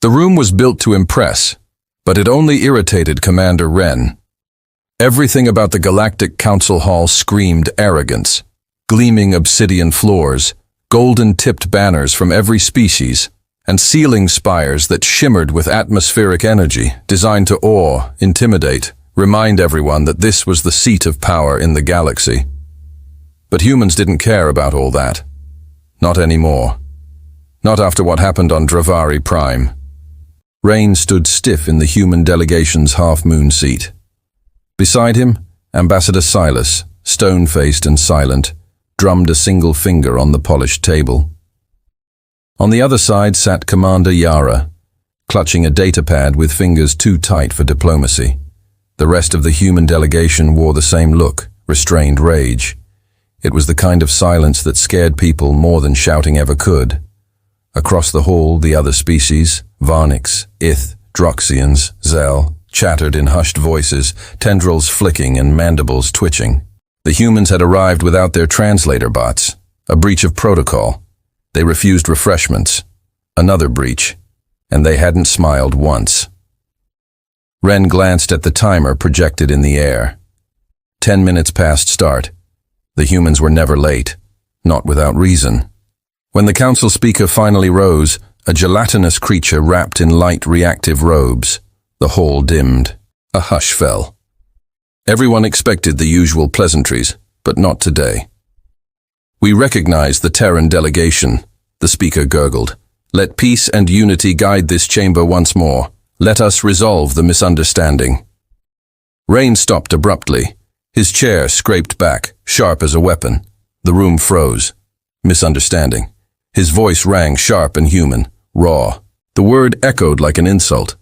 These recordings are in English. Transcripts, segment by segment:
The room was built to impress, but it only irritated Commander Wren. Everything about the Galactic Council hall screamed arrogance. Gleaming obsidian floors, golden-tipped banners from every species, and ceiling spires that shimmered with atmospheric energy, designed to awe, intimidate, remind everyone that this was the seat of power in the galaxy. But humans didn't care about all that. Not anymore. Not after what happened on Dravari Prime. Rain stood stiff in the human delegation's half-moon seat. Beside him, Ambassador Silas, stone-faced and silent, drummed a single finger on the polished table. On the other side sat Commander Yara, clutching a datapad with fingers too tight for diplomacy. The rest of the human delegation wore the same look, restrained rage. It was the kind of silence that scared people more than shouting ever could. Across the hall, the other species, Varnix, Ith, Droxians, Zell, chattered in hushed voices, tendrils flicking and mandibles twitching. The humans had arrived without their translator bots, a breach of protocol. They refused refreshments, another breach, and they hadn't smiled once. Wren glanced at the timer projected in the air. 10 minutes past start. The humans were never late, not without reason. When the council speaker finally rose, a gelatinous creature wrapped in light reactive robes, the hall dimmed. A hush fell. Everyone expected the usual pleasantries, but not today. "We recognize the Terran delegation," the speaker gurgled. "Let peace and unity guide this chamber once more. Let us resolve the misunderstanding." Rain stopped abruptly. His chair scraped back, sharp as a weapon. The room froze. Misunderstanding. His voice rang sharp and human, raw. The word echoed like an insult.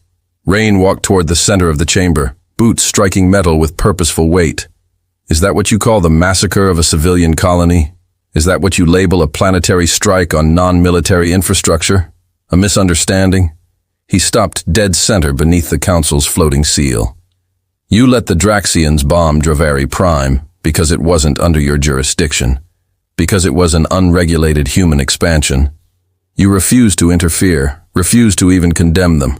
Rain walked toward the center of the chamber, boots striking metal with purposeful weight. "Is that what you call the massacre of a civilian colony? Is that what you label a planetary strike on non-military infrastructure? A misunderstanding?" He stopped dead center beneath the council's floating seal. "You let the Draxians bomb Dravari Prime because it wasn't under your jurisdiction, because it was an unregulated human expansion. You refused to interfere, refused to even condemn them."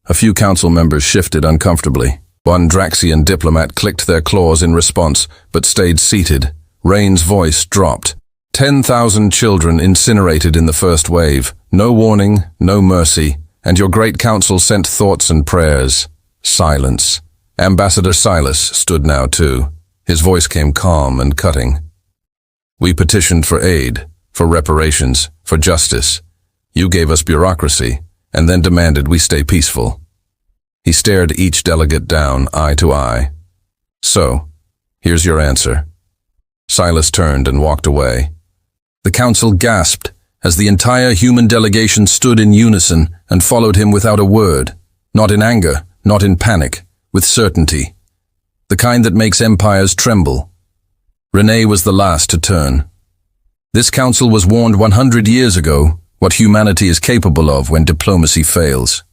A few council members shifted uncomfortably. One Draxian diplomat clicked their claws in response, but stayed seated. Rain's voice dropped. 10,000 children incinerated in the first wave. No warning, no mercy, and your great council sent thoughts and prayers. Silence. Ambassador Silas stood now too. His voice came calm and cutting. "We petitioned for aid, for reparations, for justice. You gave us bureaucracy, and then demanded we stay peaceful." He stared each delegate down, eye to eye. "So, here's your answer." Silas turned and walked away. The council gasped as the entire human delegation stood in unison and followed him without a word, not in anger, not in panic, with certainty. The kind that makes empires tremble. Renee was the last to turn. This council was warned 100 years ago what humanity is capable of when diplomacy fails.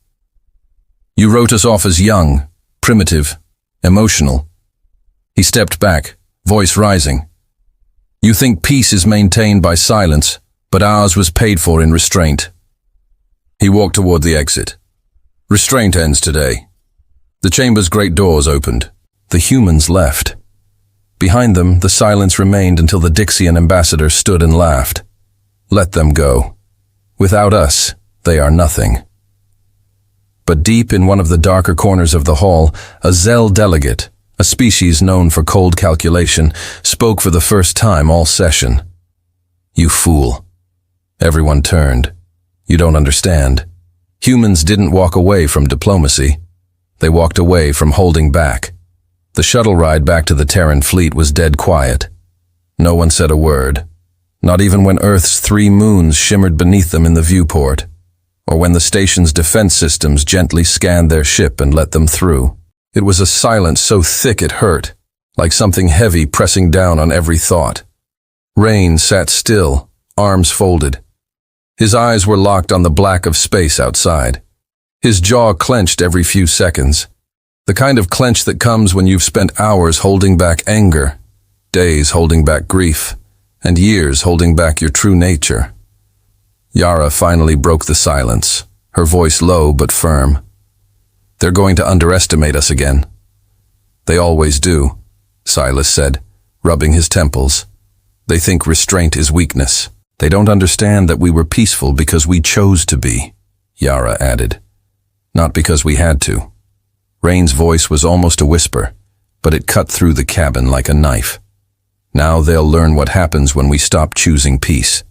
"You wrote us off as young, primitive, emotional." He stepped back, voice rising. "You think peace is maintained by silence, but ours was paid for in restraint." He walked toward the exit. "Restraint ends today." The chamber's great doors opened. The humans left. Behind them, the silence remained until the Dixian ambassador stood and laughed. "Let them go. Without us, they are nothing." But deep in one of the darker corners of the hall, a Zell delegate, a species known for cold calculation, spoke for the first time all session. "You fool." Everyone turned. "You don't understand. Humans didn't walk away from diplomacy. They walked away from holding back." The shuttle ride back to the Terran fleet was dead quiet. No one said a word, not even when Earth's 3 moons shimmered beneath them in the viewport, or when the station's defense systems gently scanned their ship and let them through. It was a silence so thick it hurt, like something heavy pressing down on every thought. Rain sat still, arms folded. His eyes were locked on the black of space outside. His jaw clenched every few seconds. The kind of clench that comes when you've spent hours holding back anger, days holding back grief, and years holding back your true nature. Yara finally broke the silence. her voice low but firm. "They're going to underestimate us again." "They always do," Silas said, rubbing his temples. "They think restraint is weakness. They don't understand that we were peaceful because we chose to be," Yara added. "Not because we had to." Rain's voice was almost a whisper, but it cut through the cabin like a knife. "Now they'll learn what happens when we stop choosing peace."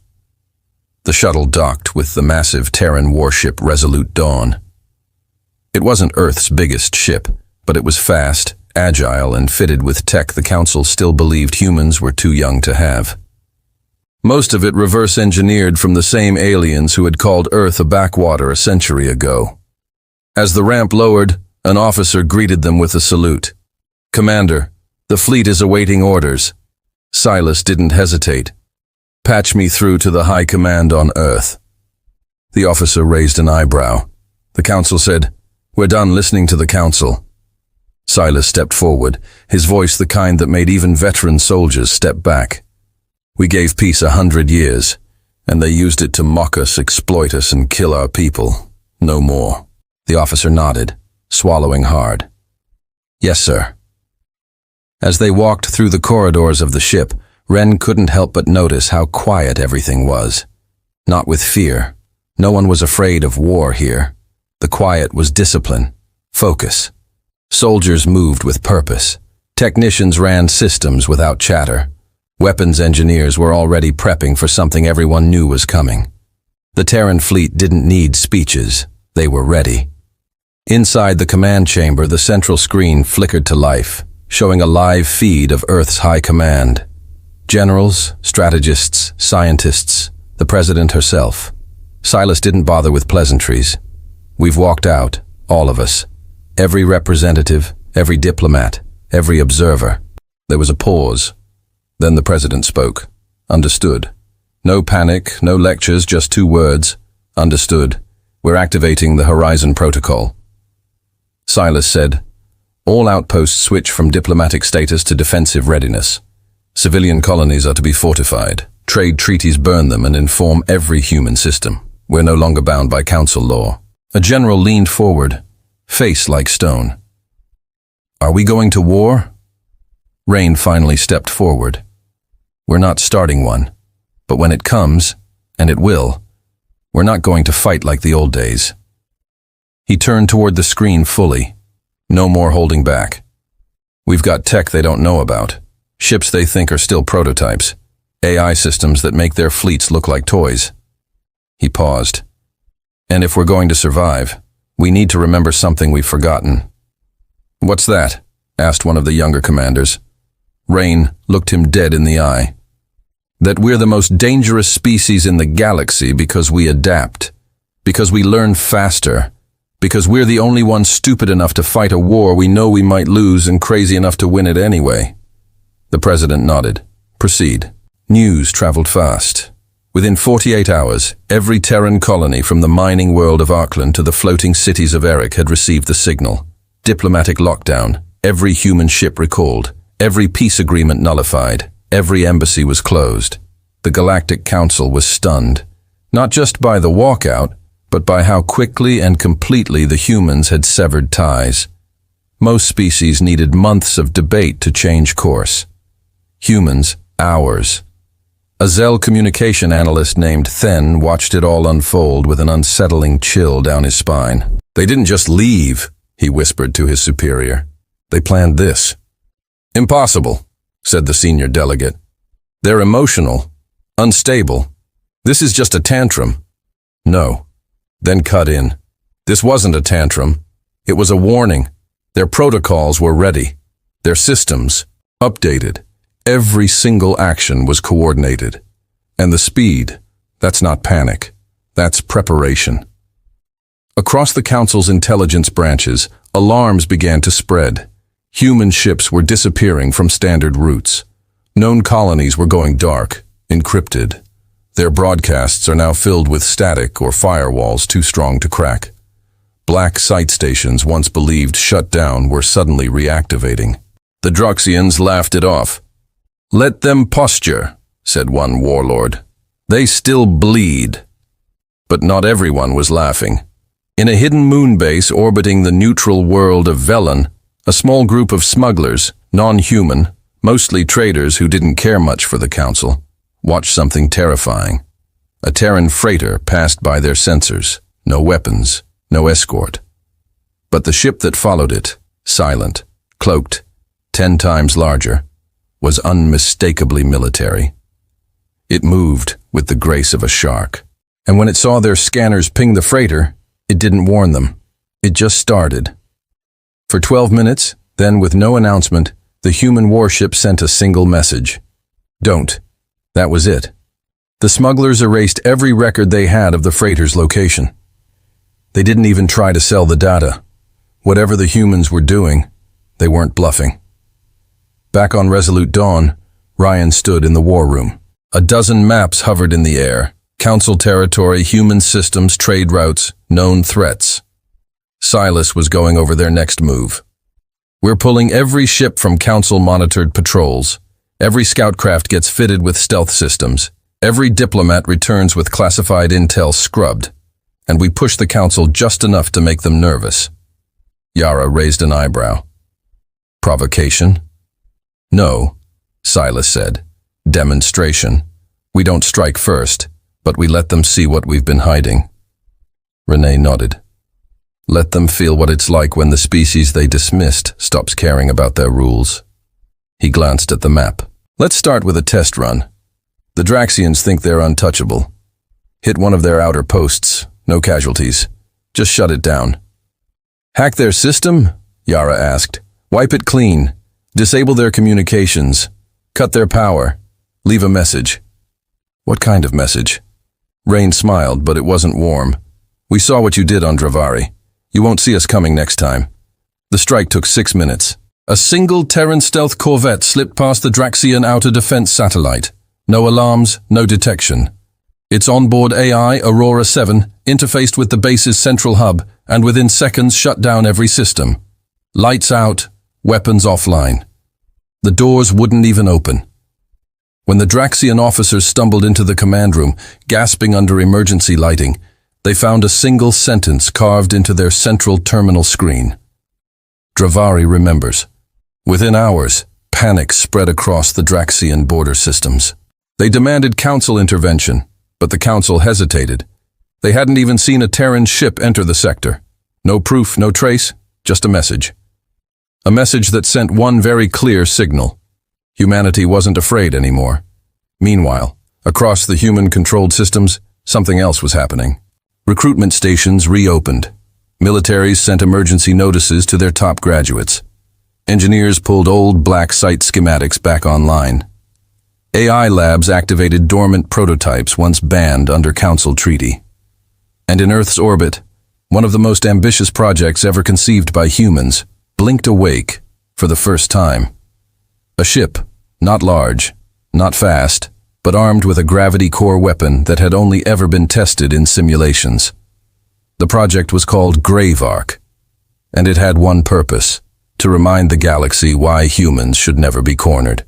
The shuttle docked with the massive Terran warship Resolute Dawn. It wasn't Earth's biggest ship, but it was fast, agile, and fitted with tech the Council still believed humans were too young to have. Most of it reverse-engineered from the same aliens who had called Earth a backwater a century ago. As the ramp lowered, an officer greeted them with a salute. "Commander, the fleet is awaiting orders." Silas didn't hesitate. "Patch me through to the High Command on Earth." The officer raised an eyebrow. The Council said, "We're done listening to the Council." Silas stepped forward, his voice the kind that made even veteran soldiers step back. "We gave peace 100 years, and they used it to mock us, exploit us, and kill our people. No more." The officer nodded, swallowing hard. "Yes, sir." As they walked through the corridors of the ship, Ren couldn't help but notice how quiet everything was. Not with fear. No one was afraid of war here. The quiet was discipline, focus. Soldiers moved with purpose. Technicians ran systems without chatter. Weapons engineers were already prepping for something everyone knew was coming. The Terran fleet didn't need speeches. They were ready. Inside the command chamber, the central screen flickered to life, showing a live feed of Earth's high command. Generals, strategists, scientists, the president herself. Silas didn't bother with pleasantries. "We've walked out, all of us. Every representative, every diplomat, every observer." There was a pause. Then the president spoke. "Understood. No panic, no lectures, just 2 words. Understood. We're activating the Horizon Protocol." Silas said, "All outposts switch from diplomatic status to defensive readiness. Civilian colonies are to be fortified. Trade treaties burn them and inform every human system. We're no longer bound by council law." A general leaned forward, face like stone. "Are we going to war?" Rain finally stepped forward. "We're not starting one, but when it comes, and it will, we're not going to fight like the old days." He turned toward the screen fully. "No more holding back. We've got tech they don't know about. Ships they think are still prototypes. AI systems that make their fleets look like toys." He paused. "And if we're going to survive, we need to remember something we've forgotten." "What's that?" asked one of the younger commanders. Rain looked him dead in the eye. "That we're the most dangerous species in the galaxy because we adapt, because we learn faster, because we're the only ones stupid enough to fight a war we know we might lose and crazy enough to win it anyway." The president nodded. "Proceed." News traveled fast. Within 48 hours, every Terran colony from the mining world of Arkland to the floating cities of Eric had received the signal. Diplomatic lockdown, every human ship recalled, every peace agreement nullified, every embassy was closed. The Galactic Council was stunned, not just by the walkout, but by how quickly and completely the humans had severed ties. Most species needed months of debate to change course. Humans, hours. A Zell communication analyst named Then watched it all unfold with an unsettling chill down his spine. "They didn't just leave," he whispered to his superior. "They planned this." "Impossible," said the senior delegate. "They're emotional, unstable. This is just a tantrum." "No." Then cut in. "This wasn't a tantrum. It was a warning. Their protocols were ready. Their systems, updated. Every single action was coordinated. And the speed, that's not panic. That's preparation." Across the Council's intelligence branches, alarms began to spread. Human ships were disappearing from standard routes. Known colonies were going dark, encrypted. Their broadcasts are now filled with static or firewalls too strong to crack. Black site stations once believed shut down were suddenly reactivating. The Droxians laughed it off. "Let them posture," said one warlord. "They still bleed." But not everyone was laughing. In a hidden moon base orbiting the neutral world of Velen, a small group of smugglers, non-human, mostly traders who didn't care much for the Council, watched something terrifying. A Terran freighter passed by their sensors. No weapons, no escort. But the ship that followed it, silent, cloaked, 10 times larger, was unmistakably military. It moved with the grace of a shark. And when it saw their scanners ping the freighter, it didn't warn them. It just started. For 12 minutes, then with no announcement, the human warship sent a single message. Don't. That was it. The smugglers erased every record they had of the freighter's location. They didn't even try to sell the data. Whatever the humans were doing, they weren't bluffing. Back on Resolute Dawn, Ryan stood in the war room. A dozen maps hovered in the air. Council territory, human systems, trade routes, known threats. Silas was going over their next move. We're pulling every ship from Council-monitored patrols. Every scout craft gets fitted with stealth systems. Every diplomat returns with classified intel scrubbed. And we push the Council just enough to make them nervous. Yara raised an eyebrow. Provocation? No, Silas said. Demonstration. We don't strike first, but we let them see what we've been hiding. Renee nodded. Let them feel what it's like when the species they dismissed stops caring about their rules. He glanced at the map. Let's start with a test run. The Draxians think they're untouchable. Hit one of their outer posts. No casualties. Just shut it down. Hack their system? Yara asked. Wipe it clean. Disable their communications. Cut their power. Leave a message. What kind of message? Rain smiled, but it wasn't warm. We saw what you did on Dravari. You won't see us coming next time. The strike took 6 minutes. A single Terran stealth corvette slipped past the Draxian outer defense satellite. No alarms, no detection. Its onboard AI, Aurora 7, interfaced with the base's central hub and within seconds shut down every system. Lights out, weapons offline. The doors wouldn't even open. When the Draxian officers stumbled into the command room, gasping under emergency lighting, they found a single sentence carved into their central terminal screen. Dravari remembers. Within hours, panic spread across the Draxian border systems. They demanded Council intervention, but the Council hesitated. They hadn't even seen a Terran ship enter the sector. No proof, no trace, just a message. A message that sent one very clear signal. Humanity wasn't afraid anymore. Meanwhile, across the human-controlled systems, something else was happening. Recruitment stations reopened. Militaries sent emergency notices to their top graduates. Engineers pulled old black site schematics back online. AI labs activated dormant prototypes once banned under Council treaty. And in Earth's orbit, one of the most ambitious projects ever conceived by humans blinked awake for the first time. A ship, not large, not fast, but armed with a gravity core weapon that had only ever been tested in simulations. The project was called Graveark, and it had one purpose: to remind the galaxy why humans should never be cornered.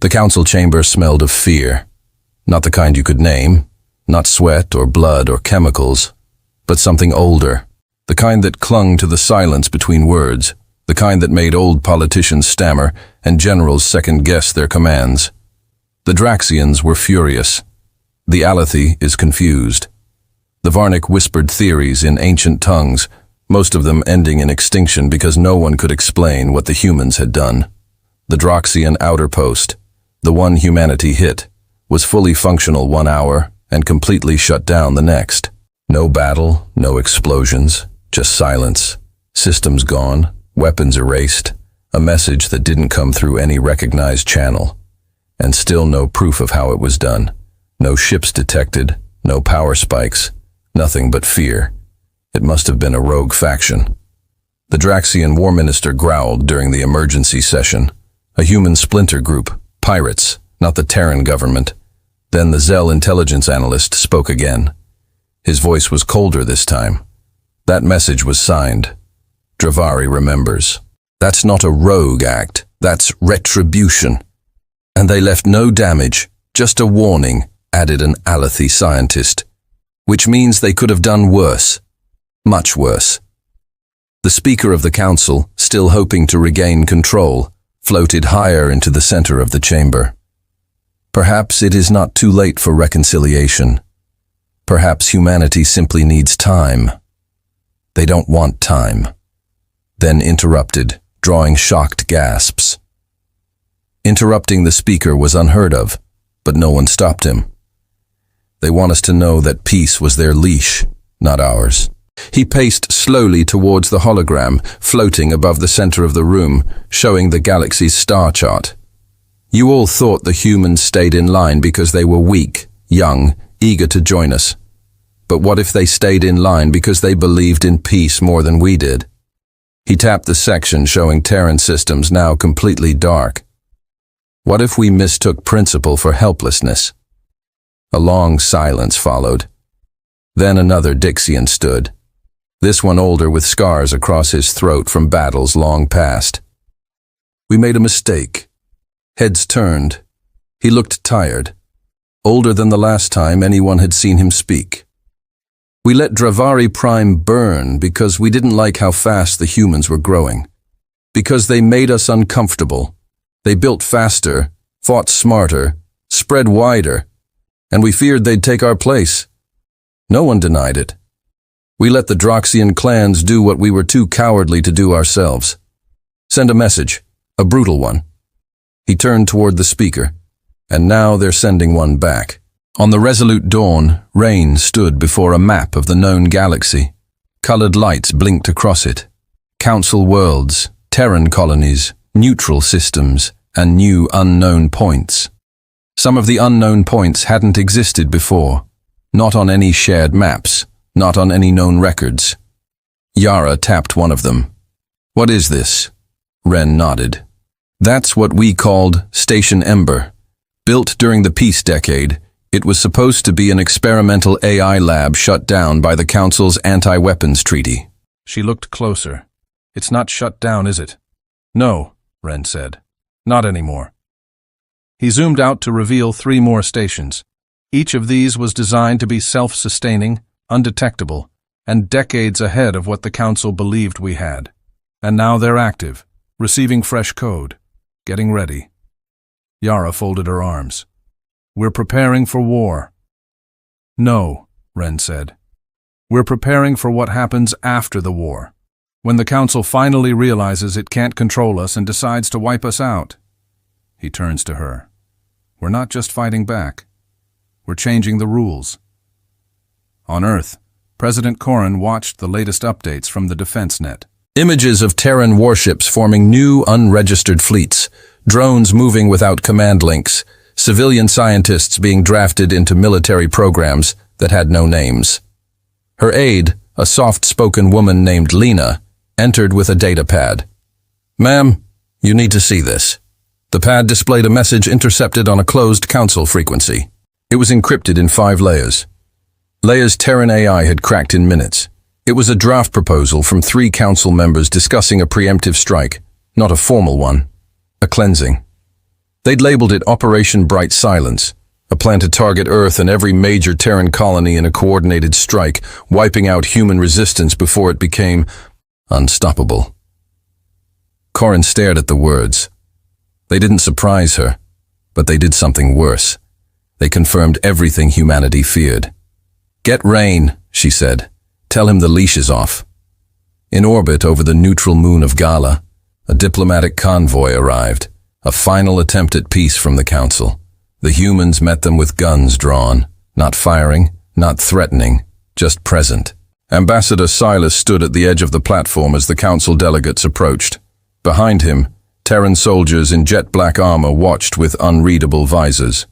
The Council chamber smelled of fear, not the kind you could name, not sweat or blood or chemicals, but something older, the kind that clung to the silence between words, the kind that made old politicians stammer and generals second-guess their commands. The Draxians were furious. The Alethi is confused. The Varnic whispered theories in ancient tongues, most of them ending in extinction because no one could explain what the humans had done. The Draxian outer post, the one humanity hit, was fully functional 1 hour and completely shut down the next. No battle, no explosions, just silence. Systems gone, weapons erased, a message that didn't come through any recognized channel. And still no proof of how it was done. No ships detected, no power spikes, nothing but fear. It must have been a rogue faction. The Draxian War Minister growled during the emergency session. A human splinter group, pirates, not the Terran government. Then the Zell intelligence analyst spoke again. His voice was colder this time. That message was signed. Dravari remembers. That's not a rogue act, that's retribution. And they left no damage, just a warning, added an Alethi scientist. Which means they could have done worse. Much worse. The Speaker of the Council, still hoping to regain control, floated higher into the center of the chamber. Perhaps it is not too late for reconciliation. Perhaps humanity simply needs time. They don't want time. Then interrupted, drawing shocked gasps. Interrupting the speaker was unheard of, but no one stopped him. They want us to know that peace was their leash, not ours. He paced slowly towards the hologram, floating above the center of the room, showing the galaxy's star chart. You all thought the humans stayed in line because they were weak, young, eager to join us. But what if they stayed in line because they believed in peace more than we did? He tapped the section showing Terran systems now completely dark. What if we mistook principle for helplessness? A long silence followed. Then another Dixian stood, this one older with scars across his throat from battles long past. We made a mistake. Heads turned. He looked tired, older than the last time anyone had seen him speak. We let Dravari Prime burn because we didn't like how fast the humans were growing. Because they made us uncomfortable. They built faster, fought smarter, spread wider, and we feared they'd take our place. No one denied it. We let the Droxian clans do what we were too cowardly to do ourselves. Send a message, a brutal one. He turned toward the speaker, and now they're sending one back. On the resolute dawn, Rain stood before a map of the known galaxy. Colored lights blinked across it. Council worlds, Terran colonies, neutral systems, and new unknown points. Some of the unknown points hadn't existed before, not on any shared maps, not on any known records. Yara tapped one of them. What is this? Ren nodded. That's what we called Station Ember. Built during the Peace Decade, it was supposed to be an experimental AI lab shut down by the Council's anti-weapons treaty. She looked closer. It's not shut down, is it? No, Ren said. Not anymore. He zoomed out to reveal 3 more stations. Each of these was designed to be self-sustaining, undetectable, and decades ahead of what the Council believed we had. And now they're active, receiving fresh code, getting ready. Yara folded her arms. We're preparing for war. No, Ren said. We're preparing for what happens after the war, when the Council finally realizes it can't control us and decides to wipe us out. He turns to her. We're not just fighting back. We're changing the rules. On Earth, President Corrin watched the latest updates from the defense net. Images of Terran warships forming new unregistered fleets, drones moving without command links, civilian scientists being drafted into military programs that had no names. Her aide, a soft-spoken woman named Lena, entered with a data pad. Ma'am, you need to see this. The pad displayed a message intercepted on a closed council frequency. It was encrypted in 5 layers. Leia's Terran AI had cracked in minutes. It was a draft proposal from 3 council members discussing a preemptive strike, not a formal one, a cleansing. They'd labeled it Operation Bright Silence, a plan to target Earth and every major Terran colony in a coordinated strike, wiping out human resistance before it became unstoppable. Corrin stared at the words. They didn't surprise her, but they did something worse. They confirmed everything humanity feared. Get Rain, she said. Tell him the leash is off. In orbit over the neutral moon of Gala, a diplomatic convoy arrived, a final attempt at peace from the Council. The humans met them with guns drawn, not firing, not threatening, just present. Ambassador Silas stood at the edge of the platform as the Council delegates approached. Behind him, Terran soldiers in jet-black armor watched with unreadable visors.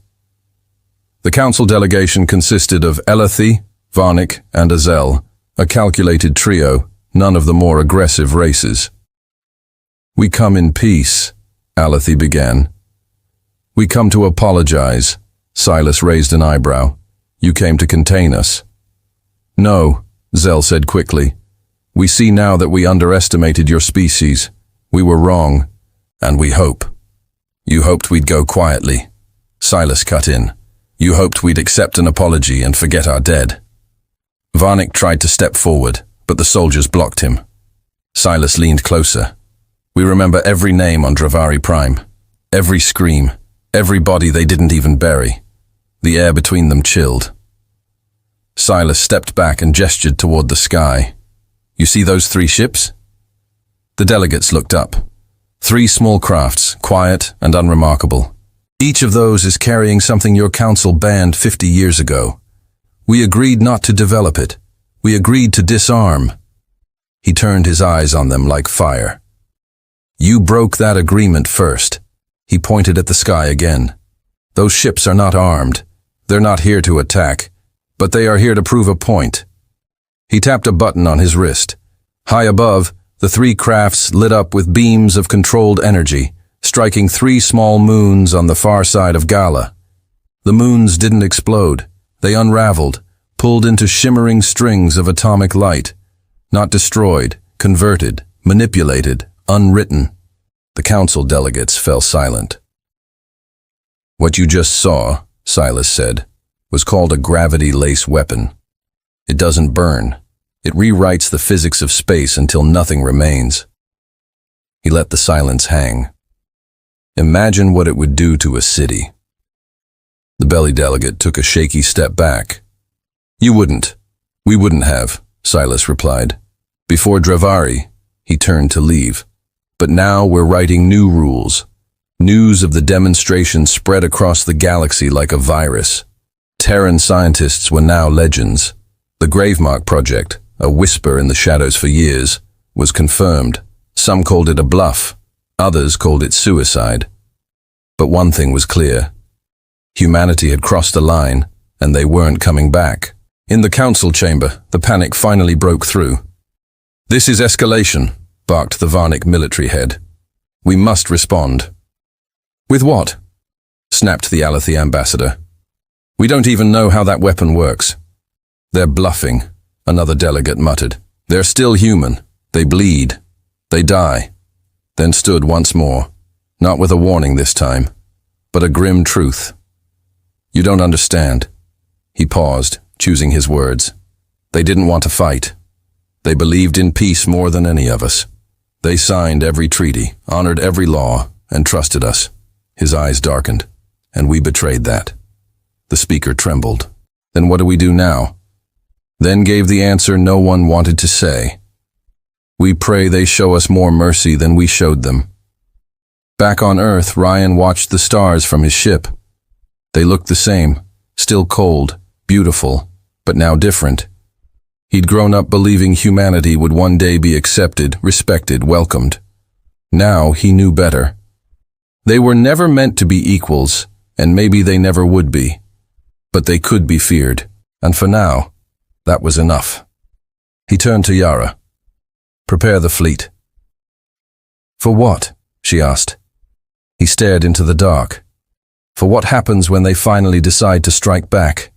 The Council delegation consisted of Elathi, Varnick, and Azel, a calculated trio, none of the more aggressive races. We come in peace, Elathi began. We come to apologize, Silas raised an eyebrow. You came to contain us. No, Zell said quickly. We see now that we underestimated your species. We were wrong, and we hope. You hoped we'd go quietly. Silas cut in. You hoped we'd accept an apology and forget our dead. Varnick tried to step forward, but the soldiers blocked him. Silas leaned closer. We remember every name on Dravari Prime, every scream, every body they didn't even bury. The air between them chilled. Silas stepped back and gestured toward the sky. You see those 3 ships? The delegates looked up. 3 small crafts, quiet and unremarkable. Each of those is carrying something your council banned 50 years ago. We agreed not to develop it. We agreed to disarm. He turned his eyes on them like fire. You broke that agreement first. He pointed at the sky again. Those ships are not armed. They're not here to attack, but they are here to prove a point. He tapped a button on his wrist. High above, the 3 crafts lit up with beams of controlled energy, striking 3 small moons on the far side of Gala. The moons didn't explode. They unraveled, pulled into shimmering strings of atomic light. Not destroyed, converted, manipulated, unwritten. The council delegates fell silent. What you just saw, Silas said, was called a gravity-lace weapon. It doesn't burn. It rewrites the physics of space until nothing remains. He let the silence hang. Imagine what it would do to a city. The belly delegate took a shaky step back. You wouldn't. We wouldn't have, Silas replied. Before Dravari, he turned to leave. But now we're writing new rules. News of the demonstration spread across the galaxy like a virus. Terran scientists were now legends. The Gravemark project, a whisper in the shadows for years, was confirmed. Some called it a bluff. Others called it suicide. But one thing was clear. Humanity had crossed a line, and they weren't coming back. In the council chamber, the panic finally broke through. This is escalation, barked the Varnic military head. We must respond. With what? Snapped the Alethi ambassador. We don't even know how that weapon works. They're bluffing, another delegate muttered. They're still human. They bleed. They die. Then stood once more, not with a warning this time, but a grim truth. You don't understand. He paused, choosing his words. They didn't want to fight. They believed in peace more than any of us. They signed every treaty, honored every law, and trusted us. His eyes darkened, and we betrayed that. The speaker trembled. Then what do we do now? Then gave the answer no one wanted to say. We pray they show us more mercy than we showed them. Back on Earth, Ryan watched the stars from his ship. They looked the same, still cold, beautiful, but now different. He'd grown up believing humanity would one day be accepted, respected, welcomed. Now he knew better. They were never meant to be equals, and maybe they never would be. But they could be feared, and for now, that was enough. He turned to Yara. Prepare the fleet. For what? She asked. He stared into the dark. For what happens when they finally decide to strike back?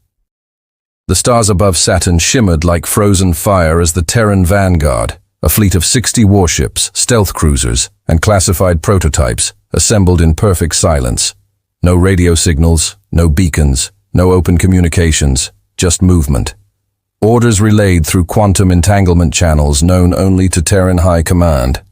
The stars above Saturn shimmered like frozen fire as the Terran Vanguard, a fleet of 60 warships, stealth cruisers, and classified prototypes, assembled in perfect silence. No radio signals, no beacons, no open communications, just movement. Orders relayed through quantum entanglement channels known only to Terran High Command.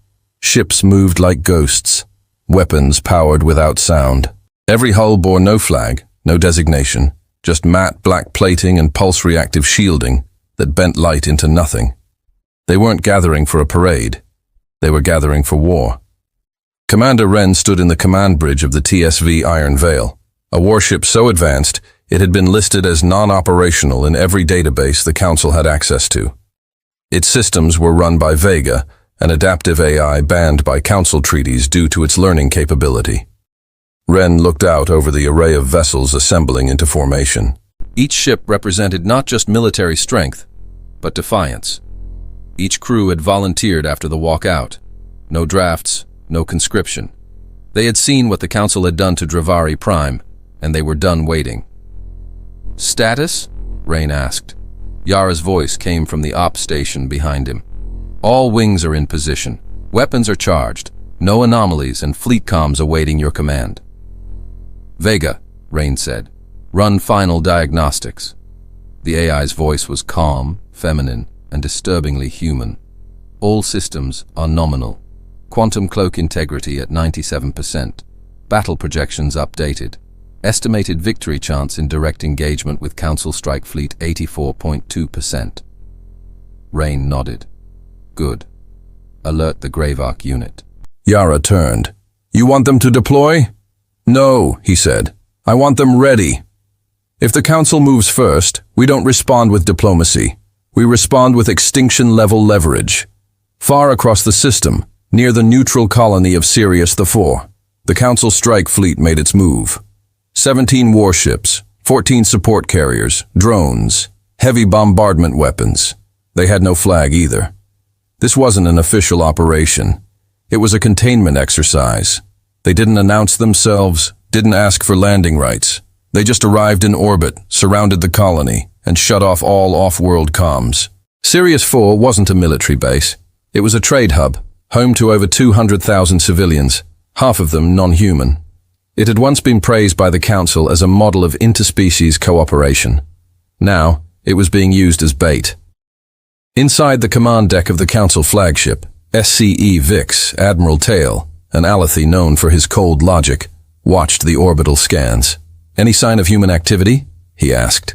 Ships moved like ghosts, weapons powered without sound. Every hull bore no flag, no designation, just matte black plating and pulse-reactive shielding that bent light into nothing. They weren't gathering for a parade. They were gathering for war. Commander Wren stood in the command bridge of the TSV Iron Veil, a warship so advanced it had been listed as non-operational in every database the Council had access to. Its systems were run by Vega, an adaptive AI banned by Council treaties due to its learning capability. Wren looked out over the array of vessels assembling into formation. Each ship represented not just military strength, but defiance. Each crew had volunteered after the walkout. No drafts, no conscription. They had seen what the Council had done to Dravari Prime, and they were done waiting. Status? Rain asked. Yara's voice came from the op station behind him. All wings are in position. Weapons are charged. No anomalies and fleet comms awaiting your command. Vega, Rain said. Run final diagnostics. The AI's voice was calm, feminine, and disturbingly human. All systems are nominal. Quantum cloak integrity at 97%. Battle projections updated. Estimated victory chance in direct engagement with Council strike fleet 84.2%. Rain nodded. Good. Alert the Grave Ark unit. Yara turned. You want them to deploy? No, he said. I want them ready. If the Council moves first, we don't respond with diplomacy. We respond with extinction-level leverage. Far across the system, near the neutral colony of Sirius IV, the Council strike fleet made its move. 17 warships, 14 support carriers, drones, heavy bombardment weapons. They had no flag either. This wasn't an official operation. It was a containment exercise. They didn't announce themselves, didn't ask for landing rights. They just arrived in orbit, surrounded the colony, and shut off all off-world comms. Sirius IV wasn't a military base. It was a trade hub, home to over 200,000 civilians, half of them non-human. It had once been praised by the Council as a model of interspecies cooperation. Now, it was being used as bait. Inside the command deck of the Council flagship, SCE Vix, Admiral Tail, an Alethi known for his cold logic, watched the orbital scans. Any sign of human activity? He asked.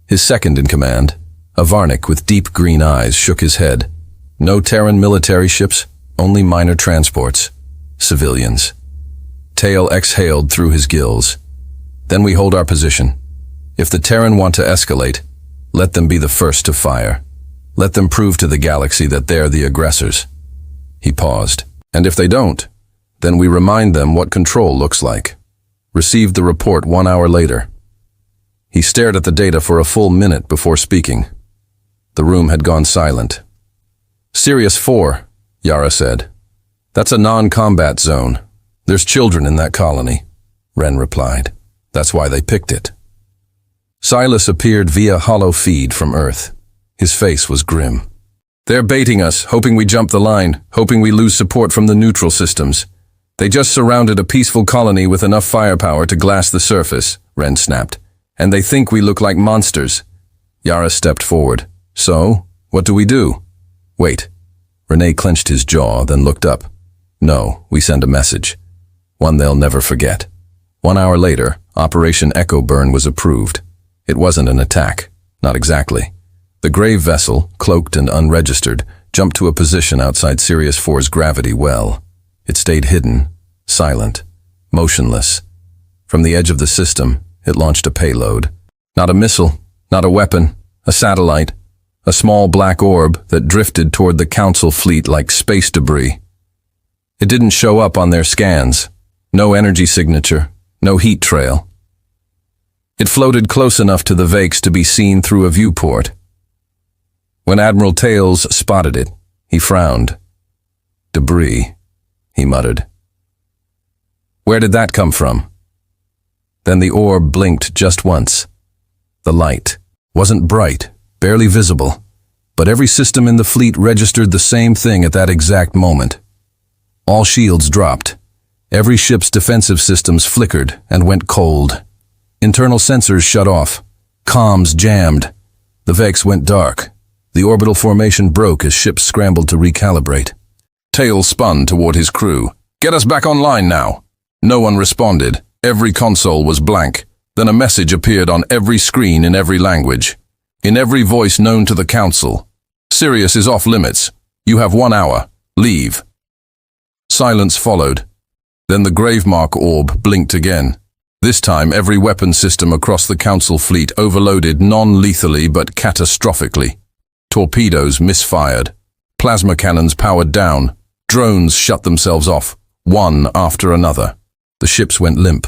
His second in command, a Varnik with deep green eyes, shook his head. No Terran military ships, only minor transports. Civilians. Tail exhaled through his gills. Then we hold our position. If the Terran want to escalate, let them be the first to fire. Let them prove to the galaxy that they're the aggressors. He paused. And if they don't, then we remind them what control looks like. Received the report 1 hour later. He stared at the data for a full minute before speaking. The room had gone silent. Sirius IV, Yara said. That's a non-combat zone. There's children in that colony, Ren replied. That's why they picked it. Silas appeared via hollow feed from Earth. His face was grim. They're baiting us, hoping we jump the line, hoping we lose support from the neutral systems. They just surrounded a peaceful colony with enough firepower to glass the surface, Ren snapped. And they think we look like monsters. Yara stepped forward. So, what do we do? Wait. Renee clenched his jaw, then looked up. No, we send a message. One they'll never forget. 1 hour later, Operation Echo Burn was approved. It wasn't an attack. Not exactly. The grave vessel, cloaked and unregistered, jumped to a position outside Sirius IV's gravity well. It stayed hidden, silent, motionless. From the edge of the system, it launched a payload. Not a missile, not a weapon, a satellite. A small black orb that drifted toward the Council fleet like space debris. It didn't show up on their scans. No energy signature, no heat trail. It floated close enough to the Vakes to be seen through a viewport. When Admiral Tails spotted it, he frowned. Debris, he muttered. Where did that come from? Then the orb blinked just once. The light wasn't bright, barely visible, but every system in the fleet registered the same thing at that exact moment. All shields dropped. Every ship's defensive systems flickered and went cold. Internal sensors shut off. Comms jammed. The Vex went dark. The orbital formation broke as ships scrambled to recalibrate. Tail spun toward his crew. Get us back online now. No one responded. Every console was blank. Then a message appeared on every screen in every language. In every voice known to the Council. Sirius is off limits. You have 1 hour. Leave. Silence followed. Then the Gravemark orb blinked again. This time every weapon system across the Council fleet overloaded non-lethally but catastrophically. Torpedoes misfired. Plasma cannons powered down. Drones shut themselves off, one after another. The ships went limp.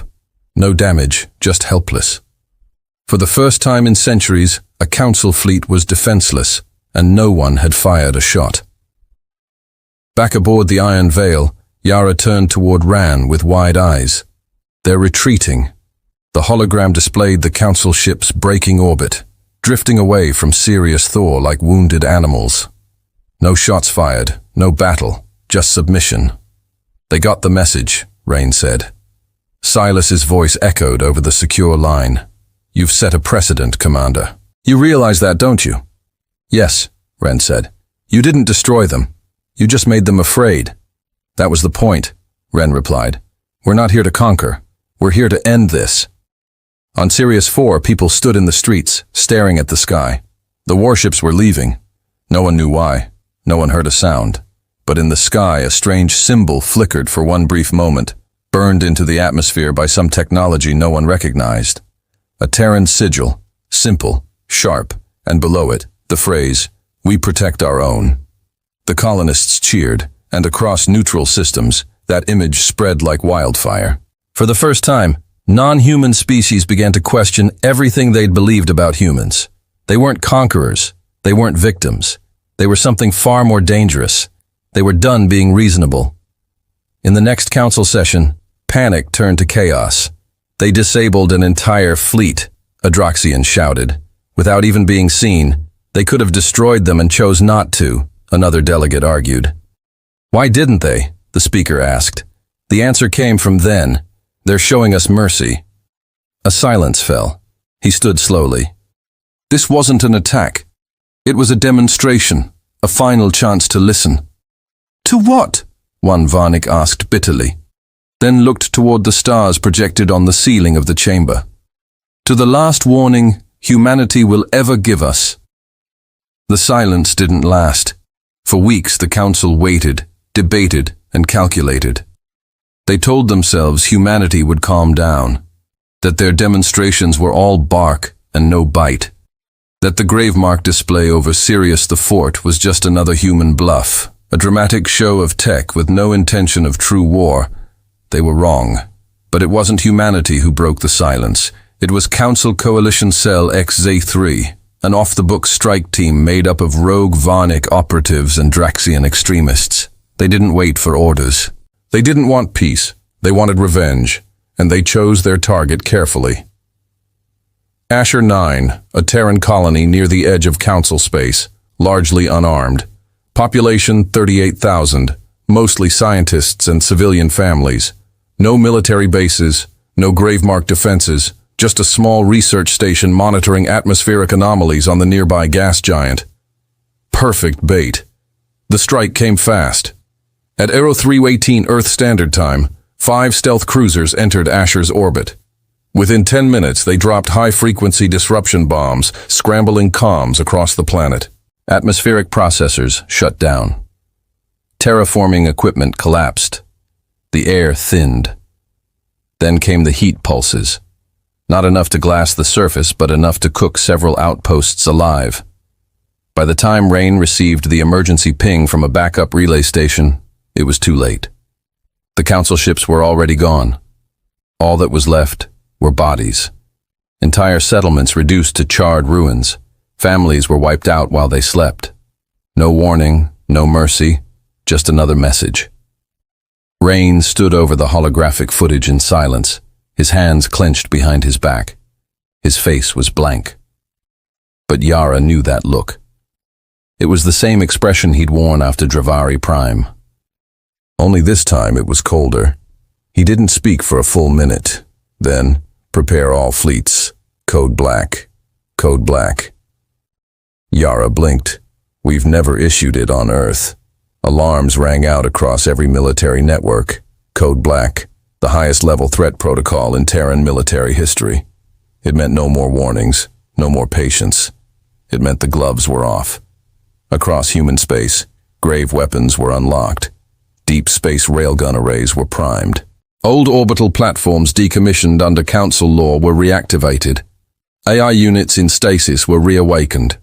No damage, just helpless. For the first time in centuries, a Council fleet was defenseless, and no one had fired a shot. Back aboard the Iron Veil, Yara turned toward Ran with wide eyes. They're retreating. The hologram displayed the Council ships breaking orbit, drifting away from Sirius Thor like wounded animals. No shots fired, no battle, just submission. They got the message, Rain said. Silas's voice echoed over the secure line. You've set a precedent, Commander. You realize that, don't you? Yes, Ren said. You didn't destroy them. You just made them afraid. That was the point, Ren replied. We're not here to conquer. We're here to end this. On Sirius 4, people stood in the streets, staring at the sky. The warships were leaving. No one knew why. No one heard a sound. But in the sky, a strange symbol flickered for one brief moment, burned into the atmosphere by some technology no one recognized. A Terran sigil, simple, sharp, and below it, the phrase, "We protect our own." The colonists cheered, and across neutral systems, that image spread like wildfire. For the first time, non-human species began to question everything they'd believed about humans. They weren't conquerors. They weren't victims. They were something far more dangerous. They were done being reasonable. In the next council session, panic turned to chaos. They disabled an entire fleet, Adroxian shouted. Without even being seen, they could have destroyed them and chose not to, another delegate argued. Why didn't they? The speaker asked. The answer came from then. They're showing us mercy. A silence fell. He stood slowly. This wasn't an attack. It was a demonstration, a final chance to listen. To what? One Varnick asked bitterly, then looked toward the stars projected on the ceiling of the chamber. To the last warning humanity will ever give us. The silence didn't last. For weeks the council waited, debated, and calculated. They told themselves humanity would calm down, that their demonstrations were all bark and no bite, that the gravemark display over Sirius the Fort was just another human bluff, a dramatic show of tech with no intention of true war. They were wrong. But it wasn't humanity who broke the silence. It was Council Coalition Cell XZ3, an off-the-book strike team made up of rogue Varnick operatives and Draxian extremists. They didn't wait for orders. They didn't want peace. They wanted revenge, and they chose their target carefully. Asher 9, a Terran colony near the edge of Council space, largely unarmed. Population 38,000, mostly scientists and civilian families. No military bases, no gravemark defenses, just a small research station monitoring atmospheric anomalies on the nearby gas giant. Perfect bait. The strike came fast. At Aero 318 Earth Standard Time, 5 stealth cruisers entered Asher's orbit. Within 10 minutes, they dropped high-frequency disruption bombs, scrambling comms across the planet. Atmospheric processors shut down. Terraforming equipment collapsed. The air thinned. Then came the heat pulses. Not enough to glass the surface, but enough to cook several outposts alive. By the time Rain received the emergency ping from a backup relay station, it was too late. The council ships were already gone. All that was left were bodies. Entire settlements reduced to charred ruins. Families were wiped out while they slept. No warning, no mercy, just another message. Rain stood over the holographic footage in silence, his hands clenched behind his back. His face was blank. But Yara knew that look. It was the same expression he'd worn after Dravari Prime. Only this time it was colder. He didn't speak for a full minute. Then, prepare all fleets. Code black. Code black. Yara blinked. We've never issued it on Earth. Alarms rang out across every military network. Code black. The highest level threat protocol in Terran military history. It meant no more warnings, no more patience. It meant the gloves were off. Across human space, grave weapons were unlocked. Deep space railgun arrays were primed. Old orbital platforms decommissioned under Council law were reactivated. AI units in stasis were reawakened.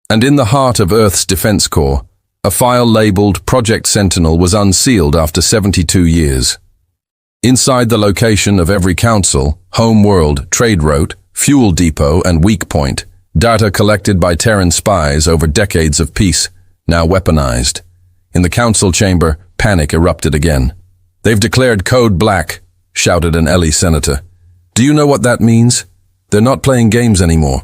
And in the heart of Earth's Defense Corps, a file labeled Project Sentinel was unsealed after 72 years. Inside the location of every council, home world, trade route, fuel depot, and weak point, data collected by Terran spies over decades of peace, now weaponized. In the council chamber, panic erupted again. They've declared Code Black, shouted an Ellie senator. Do you know what that means? They're not playing games anymore.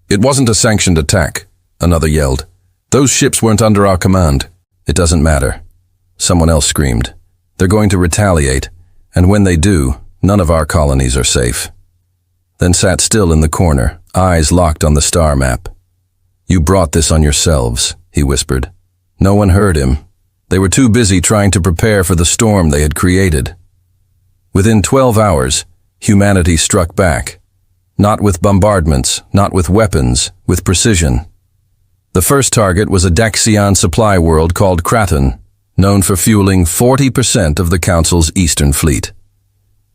It wasn't a sanctioned attack, another yelled. Those ships weren't under our command. It doesn't matter. Someone else screamed. They're going to retaliate, and when they do, none of our colonies are safe. Then sat still in the corner, eyes locked on the star map. "You brought this on yourselves," he whispered. No one heard him. They were too busy trying to prepare for the storm they had created. Within 12 hours, humanity struck back. Not with bombardments, not with weapons, with precision. The first target was a Daxian supply world called Kraton, known for fueling 40% of the Council's eastern fleet.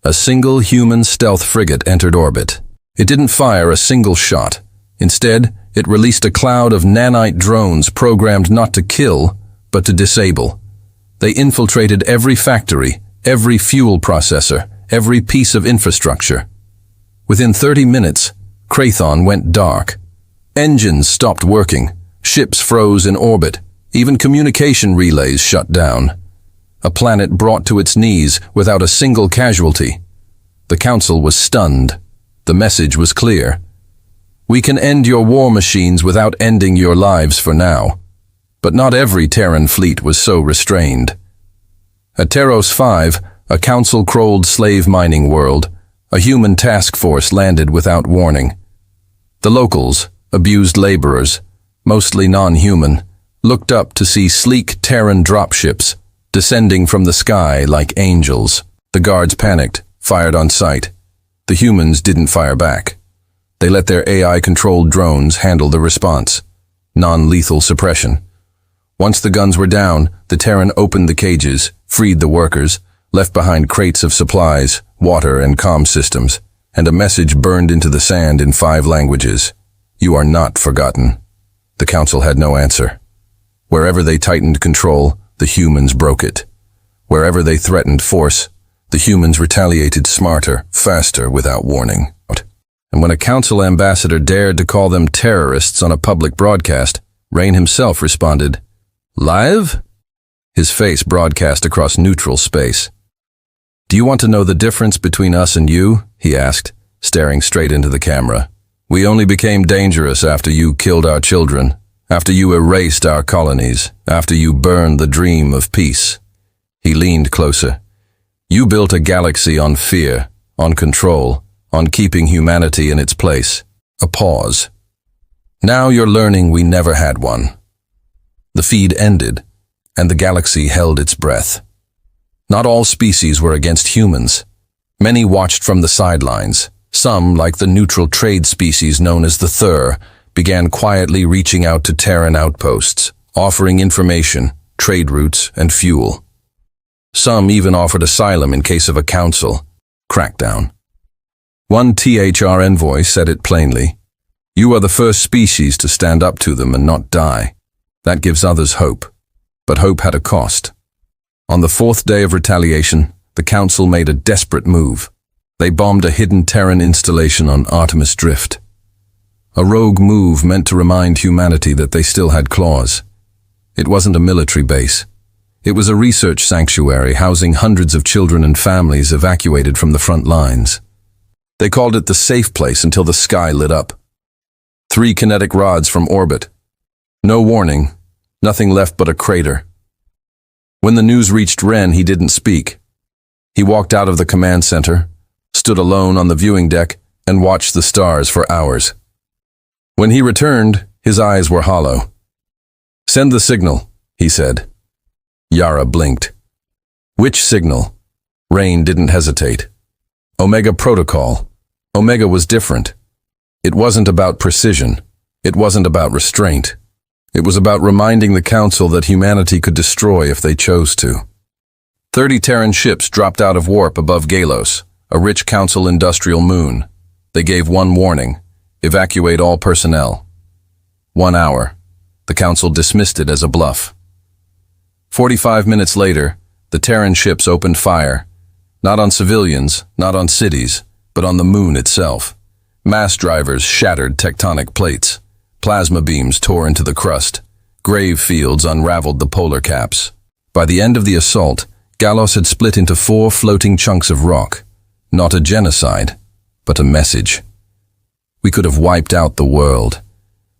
A single human stealth frigate entered orbit. It didn't fire a single shot. Instead, it released a cloud of nanite drones programmed not to kill, but to disable. They infiltrated every factory, every fuel processor, every piece of infrastructure. Within 30 minutes, Kraton went dark. Engines stopped working, ships froze in orbit, even communication relays shut down. A planet brought to its knees without a single casualty. The Council was stunned. The message was clear. We can end your war machines without ending your lives for now. But not every Terran fleet was so restrained. At Teros 5, a Council-controlled slave mining world, a human task force landed without warning. The locals, abused laborers, mostly non-human, looked up to see sleek Terran dropships descending from the sky like angels. The guards panicked, fired on sight. The humans didn't fire back. They let their AI-controlled drones handle the response. Non-lethal suppression. Once the guns were down, the Terran opened the cages, freed the workers, left behind crates of supplies, water and comm systems, and a message burned into the sand in 5 languages. You are not forgotten. The Council had no answer. Wherever they tightened control, the humans broke it. Wherever they threatened force, the humans retaliated smarter, faster, without warning. And when a Council ambassador dared to call them terrorists on a public broadcast, Rain himself responded, "Live?" His face broadcast across neutral space. "Do you want to know the difference between us and you?" he asked, staring straight into the camera. "We only became dangerous after you killed our children, after you erased our colonies, after you burned the dream of peace." He leaned closer. "You built a galaxy on fear, on control, on keeping humanity in its place." A pause. "Now you're learning we never had one." The feed ended, and the galaxy held its breath. Not all species were against humans. Many watched from the sidelines. Some, like the neutral trade species known as the Thur, began quietly reaching out to Terran outposts, offering information, trade routes, and fuel. Some even offered asylum in case of a Council crackdown. One THR envoy said it plainly, "You are the first species to stand up to them and not die. That gives others hope." But hope had a cost. On the 4th day of retaliation, the Council made a desperate move. They bombed a hidden Terran installation on Artemis Drift. A rogue move meant to remind humanity that they still had claws. It wasn't a military base. It was a research sanctuary housing hundreds of children and families evacuated from the front lines. They called it the safe place until the sky lit up. 3 kinetic rods from orbit. No warning, nothing left but a crater. When the news reached Ren, he didn't speak. He walked out of the command center, stood alone on the viewing deck, and watched the stars for hours. When he returned, his eyes were hollow. "Send the signal," he said. Yara blinked. "Which signal?" Rain didn't hesitate. Omega Protocol. Omega was different. It wasn't about precision. It wasn't about restraint. It was about reminding the Council that humanity could destroy if they chose to. 30 Terran ships dropped out of warp above Galos, a rich Council industrial moon. They gave one warning: evacuate all personnel. 1 hour. The Council dismissed it as a bluff. 45 minutes later, the Terran ships opened fire. Not on civilians, not on cities, but on the moon itself. Mass drivers shattered tectonic plates. Plasma beams tore into the crust. Grave fields unraveled the polar caps. By the end of the assault, Galos had split into 4 floating chunks of rock. Not a genocide, but a message. We could have wiped out the world.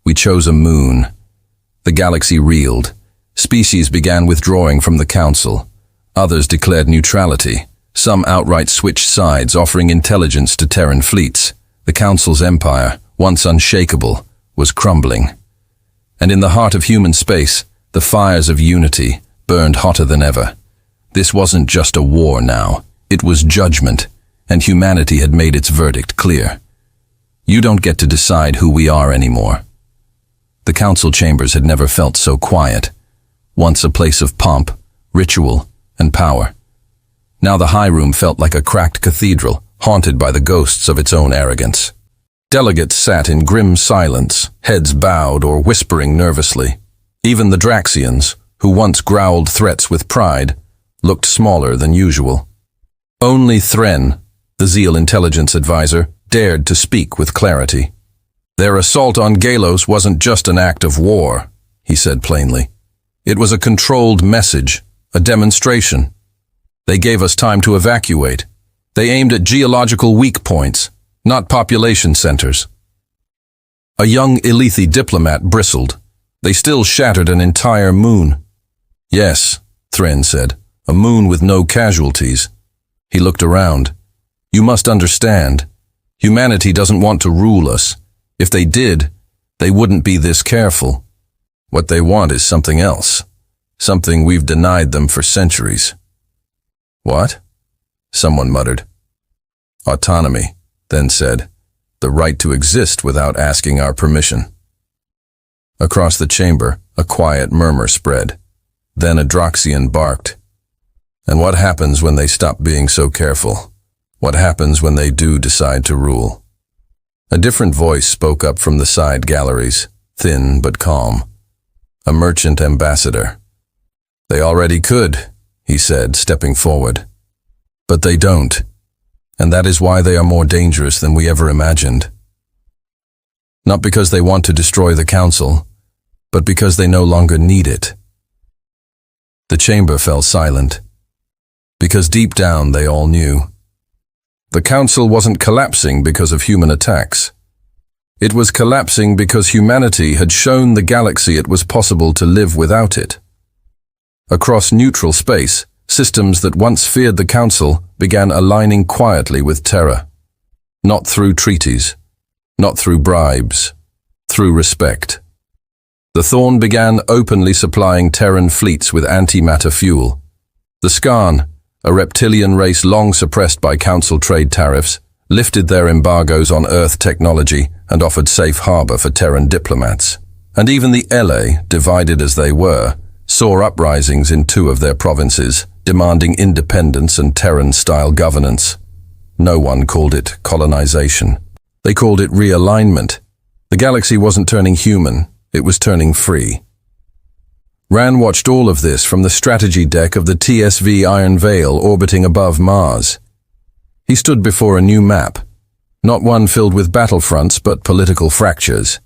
We chose a moon. The galaxy reeled. Species began withdrawing from the Council. Others declared neutrality. Some outright switched sides, offering intelligence to Terran fleets. The Council's empire, once unshakable, was crumbling. And in the heart of human space, the fires of unity burned hotter than ever. This wasn't just a war now, it was judgment, and humanity had made its verdict clear. You don't get to decide who we are anymore. The council chambers had never felt so quiet, once a place of pomp, ritual, and power. Now the high room felt like a cracked cathedral, haunted by the ghosts of its own arrogance. Delegates sat in grim silence, heads bowed or whispering nervously. Even the Draxians, who once growled threats with pride, looked smaller than usual. Only Thren, the Zeal intelligence advisor, dared to speak with clarity. Their assault on Galos wasn't just an act of war, he said plainly. It was a controlled message, a demonstration. They gave us time to evacuate. They aimed at geological weak points, not population centers. A young Elethi diplomat bristled. They still shattered an entire moon. Yes, Thren said, a moon with no casualties. He looked around. You must understand, humanity doesn't want to rule us. If they did, they wouldn't be this careful. What they want is something else, something we've denied them for centuries. What? Someone muttered. Autonomy, then said, the right to exist without asking our permission. Across the chamber, a quiet murmur spread. Then a Draxian barked. And what happens when they stop being so careful? What happens when they do decide to rule? A different voice spoke up from the side galleries, thin but calm. A merchant ambassador. They already could, he said, stepping forward. But they don't. And that is why they are more dangerous than we ever imagined. Not because they want to destroy the council, but because they no longer need it. The chamber fell silent, because deep down they all knew. The council wasn't collapsing because of human attacks. It was collapsing because humanity had shown the galaxy it was possible to live without it. Across neutral space, systems that once feared the council began aligning quietly with terror. Not through treaties, not through bribes, through respect. The Thorn began openly supplying Terran fleets with antimatter fuel. The Skarn, a reptilian race long suppressed by council trade tariffs, lifted their embargoes on Earth technology and offered safe harbor for Terran diplomats. And even the LA, divided as they were, saw uprisings in 2 of their provinces, demanding independence and Terran-style governance. No one called it colonization. They called it realignment. The galaxy wasn't turning human, it was turning free. Ran watched all of this from the strategy deck of the TSV Iron Veil orbiting above Mars. He stood before a new map, not one filled with battlefronts but political fractures.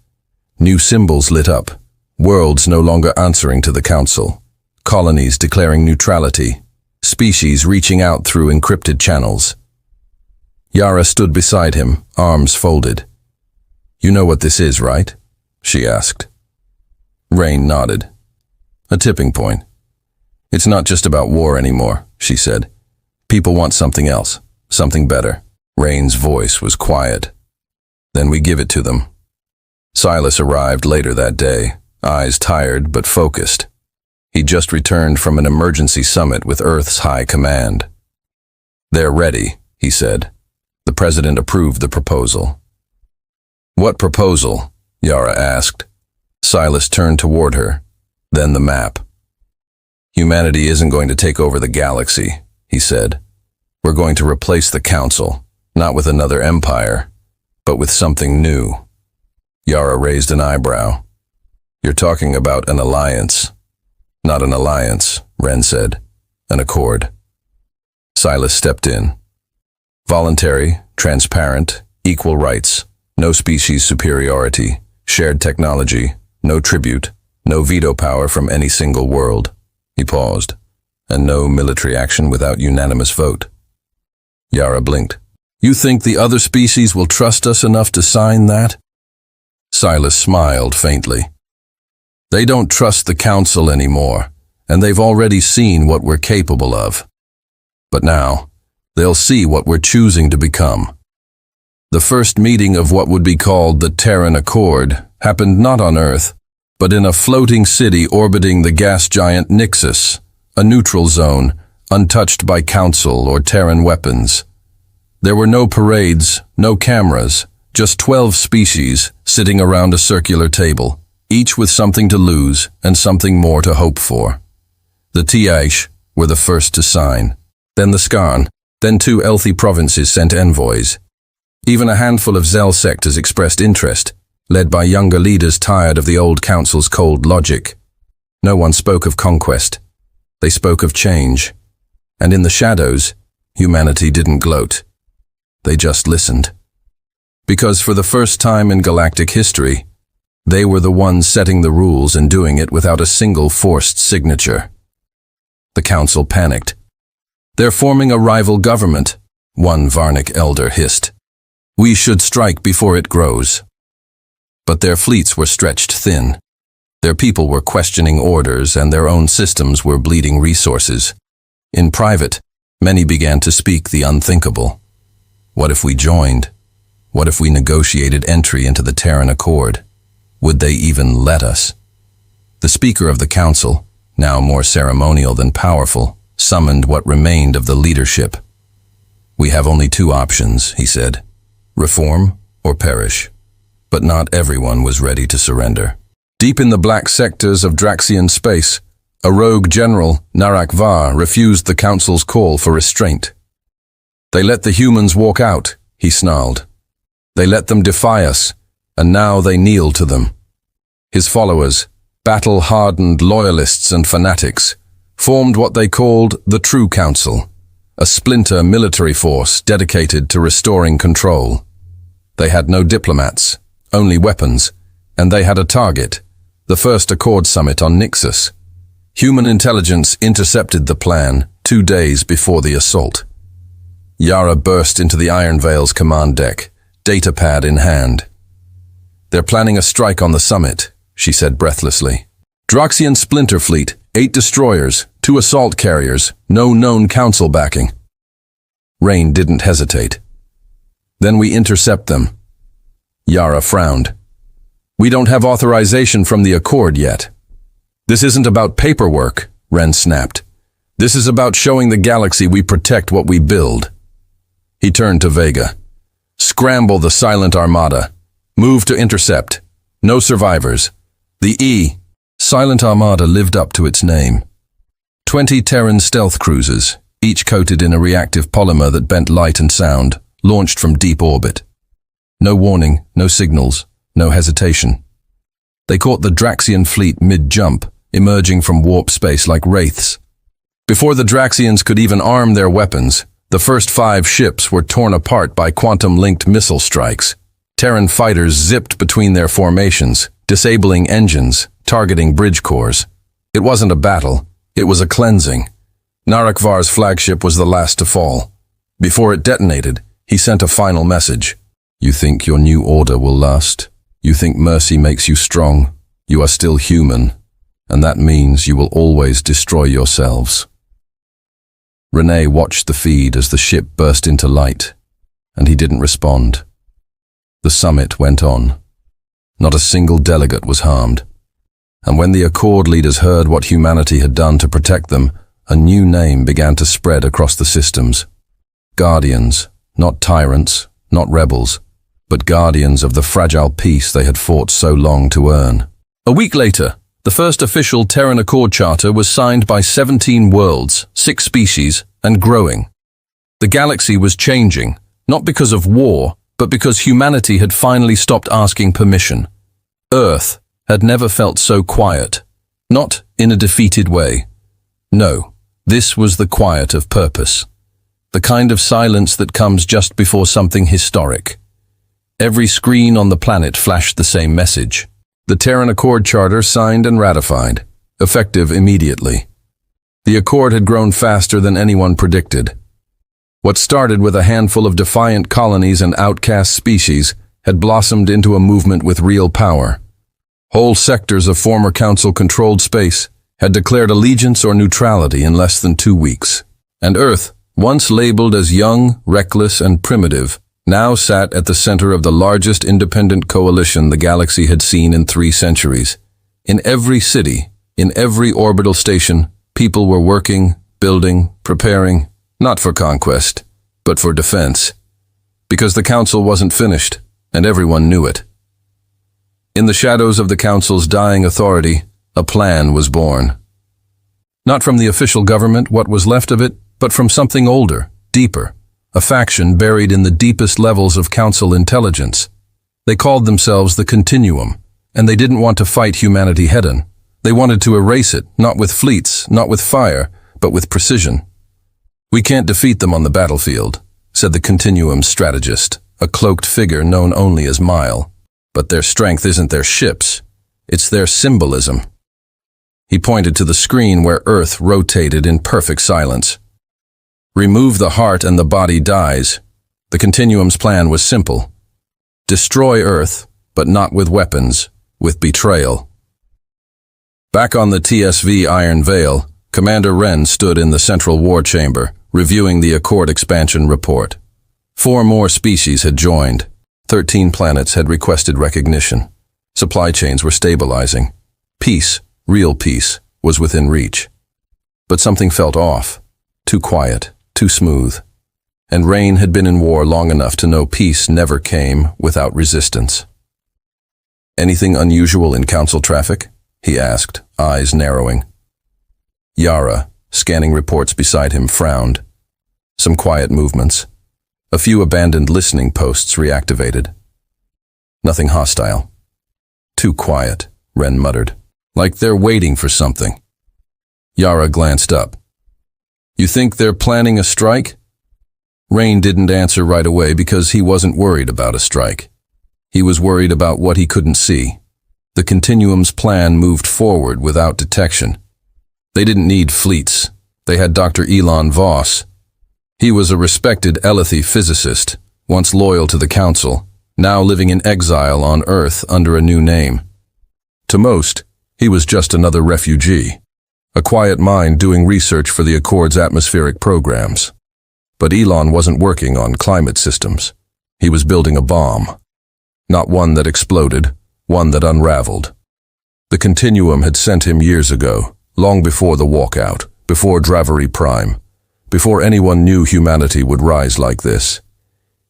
New symbols lit up, worlds no longer answering to the Council, colonies declaring neutrality, species reaching out through encrypted channels. Yara stood beside him, arms folded. You know what this is, right? She asked. Rain nodded. A tipping point. It's not just about war anymore, she said. People want something else, something better. Rain's voice was quiet. Then we give it to them. Silas arrived later that day, eyes tired but focused. He just returned from an emergency summit with Earth's High Command. They're ready, he said. The president approved the proposal. What proposal? Yara asked. Silas turned toward her. Then the map. Humanity isn't going to take over the galaxy, he said. We're going to replace the council, not with another empire, but with something new. Yara raised an eyebrow. You're talking about an alliance. Not an alliance, Ren said. An accord. Silas stepped in. Voluntary, transparent, equal rights, no species superiority, shared technology, no tribute, no veto power from any single world. He paused. And no military action without unanimous vote. Yara blinked. You think the other species will trust us enough to sign that? Silas smiled faintly. They don't trust the council anymore, and they've already seen what we're capable of. But now, they'll see what we're choosing to become. The first meeting of what would be called the Terran Accord happened not on Earth, but in a floating city orbiting the gas giant Nixus, a neutral zone, untouched by Council or Terran weapons. There were no parades, no cameras, just 12 species sitting around a circular table, each with something to lose and something more to hope for. The Tiaish were the first to sign, then the Skarn, then 2 Elthi provinces sent envoys. Even a handful of Zel sectors expressed interest, led by younger leaders tired of the old council's cold logic. No one spoke of conquest. They spoke of change. And in the shadows, humanity didn't gloat. They just listened. Because for the first time in galactic history, they were the ones setting the rules and doing it without a single forced signature. The council panicked. "They're forming a rival government," one Varnic elder hissed. "We should strike before it grows." But their fleets were stretched thin. Their people were questioning orders and their own systems were bleeding resources. In private, many began to speak the unthinkable. What if we joined? What if we negotiated entry into the Terran Accord? Would they even let us? The Speaker of the Council, now more ceremonial than powerful, summoned what remained of the leadership. "We have only 2 options," he said. "Reform or perish." But not everyone was ready to surrender. Deep in the black sectors of Draxian space, a rogue general, Narak Var, refused the Council's call for restraint. "They let the humans walk out," he snarled. "They let them defy us, and now they kneel to them." His followers, battle-hardened loyalists and fanatics, formed what they called the True Council, a splinter military force dedicated to restoring control. They had no diplomats, only weapons, and they had a target, the first Accord summit on Nixus. Human intelligence intercepted the plan 2 days before the assault. Yara burst into the Iron Veil's command deck, datapad in hand. "They're planning a strike on the summit," she said breathlessly. "Draxian splinter fleet, 8 destroyers, 2 assault carriers, no known council backing." Rain didn't hesitate. "Then we intercept them." Yara frowned. "We don't have authorization from the Accord yet." "This isn't about paperwork," Ren snapped. "This is about showing the galaxy we protect what we build." He turned to Vega. "Scramble the Silent Armada. Move to intercept. No survivors. The Silent Armada lived up to its name. 20 Terran stealth cruisers, each coated in a reactive polymer that bent light and sound, launched from deep orbit. No warning, no signals, no hesitation. They caught the Draxian fleet mid-jump, emerging from warp space like wraiths. Before the Draxians could even arm their weapons, the first 5 ships were torn apart by quantum-linked missile strikes. Terran fighters zipped between their formations, disabling engines, targeting bridge cores. It wasn't a battle, it was a cleansing. Narak Var's flagship was the last to fall. Before it detonated, he sent a final message. "You think your new order will last? You think mercy makes you strong? You are still human, and that means you will always destroy yourselves." Renee watched the feed as the ship burst into light, and he didn't respond. The summit went on. Not a single delegate was harmed. And when the Accord leaders heard what humanity had done to protect them, a new name began to spread across the systems. Guardians, not tyrants, not rebels, but guardians of the fragile peace they had fought so long to earn. A week later, the first official Terran Accord Charter was signed by 17 worlds, 6 species, and growing. The galaxy was changing, not because of war, but because humanity had finally stopped asking permission. Earth had never felt so quiet, not in a defeated way. No, this was the quiet of purpose, the kind of silence that comes just before something historic. Every screen on the planet flashed the same message. The Terran Accord Charter signed and ratified, effective immediately. The Accord had grown faster than anyone predicted. What started with a handful of defiant colonies and outcast species had blossomed into a movement with real power. Whole sectors of former Council-controlled space had declared allegiance or neutrality in less than 2 weeks. And Earth, once labeled as young, reckless, and primitive, now sat at the center of the largest independent coalition the galaxy had seen in 3 centuries. In every city, in every orbital station, people were working, building, preparing, not for conquest, but for defense. Because the council wasn't finished, and everyone knew it. In the shadows of the council's dying authority, a plan was born. Not from the official government, what was left of it, but from something older, deeper, a faction buried in the deepest levels of council intelligence. They called themselves the Continuum, and they didn't want to fight humanity head-on. They wanted to erase it, not with fleets, not with fire, but with precision. "We can't defeat them on the battlefield," said the Continuum's strategist, a cloaked figure known only as Mile. "But their strength isn't their ships, it's their symbolism." He pointed to the screen where Earth rotated in perfect silence. "Remove the heart and the body dies." The Continuum's plan was simple. Destroy Earth, but not with weapons, with betrayal. Back on the TSV Iron Veil, Commander Wren stood in the Central War Chamber, reviewing the Accord expansion report. 4 more species had joined. 13 planets had requested recognition. Supply chains were stabilizing. Peace, real peace, was within reach. But something felt off. Too quiet, too smooth. And Rain had been in war long enough to know peace never came without resistance. "Anything unusual in council traffic?" he asked, eyes narrowing. Yara, scanning reports beside him, frowned. Some quiet movements. A few abandoned listening posts reactivated. Nothing hostile. "Too quiet," Wren muttered. "Like they're waiting for something." Yara glanced up. "You think they're planning a strike?" Rain didn't answer right away because he wasn't worried about a strike. He was worried about what he couldn't see. The Continuum's plan moved forward without detection. They didn't need fleets. They had Dr. Elon Voss. He was a respected Elethi physicist, once loyal to the Council, now living in exile on Earth under a new name. To most, he was just another refugee, a quiet mind doing research for the Accord's atmospheric programs. But Elon wasn't working on climate systems. He was building a bomb. Not one that exploded, one that unraveled. The Continuum had sent him years ago, long before the walkout, before Dravery Prime, before anyone knew humanity would rise like this.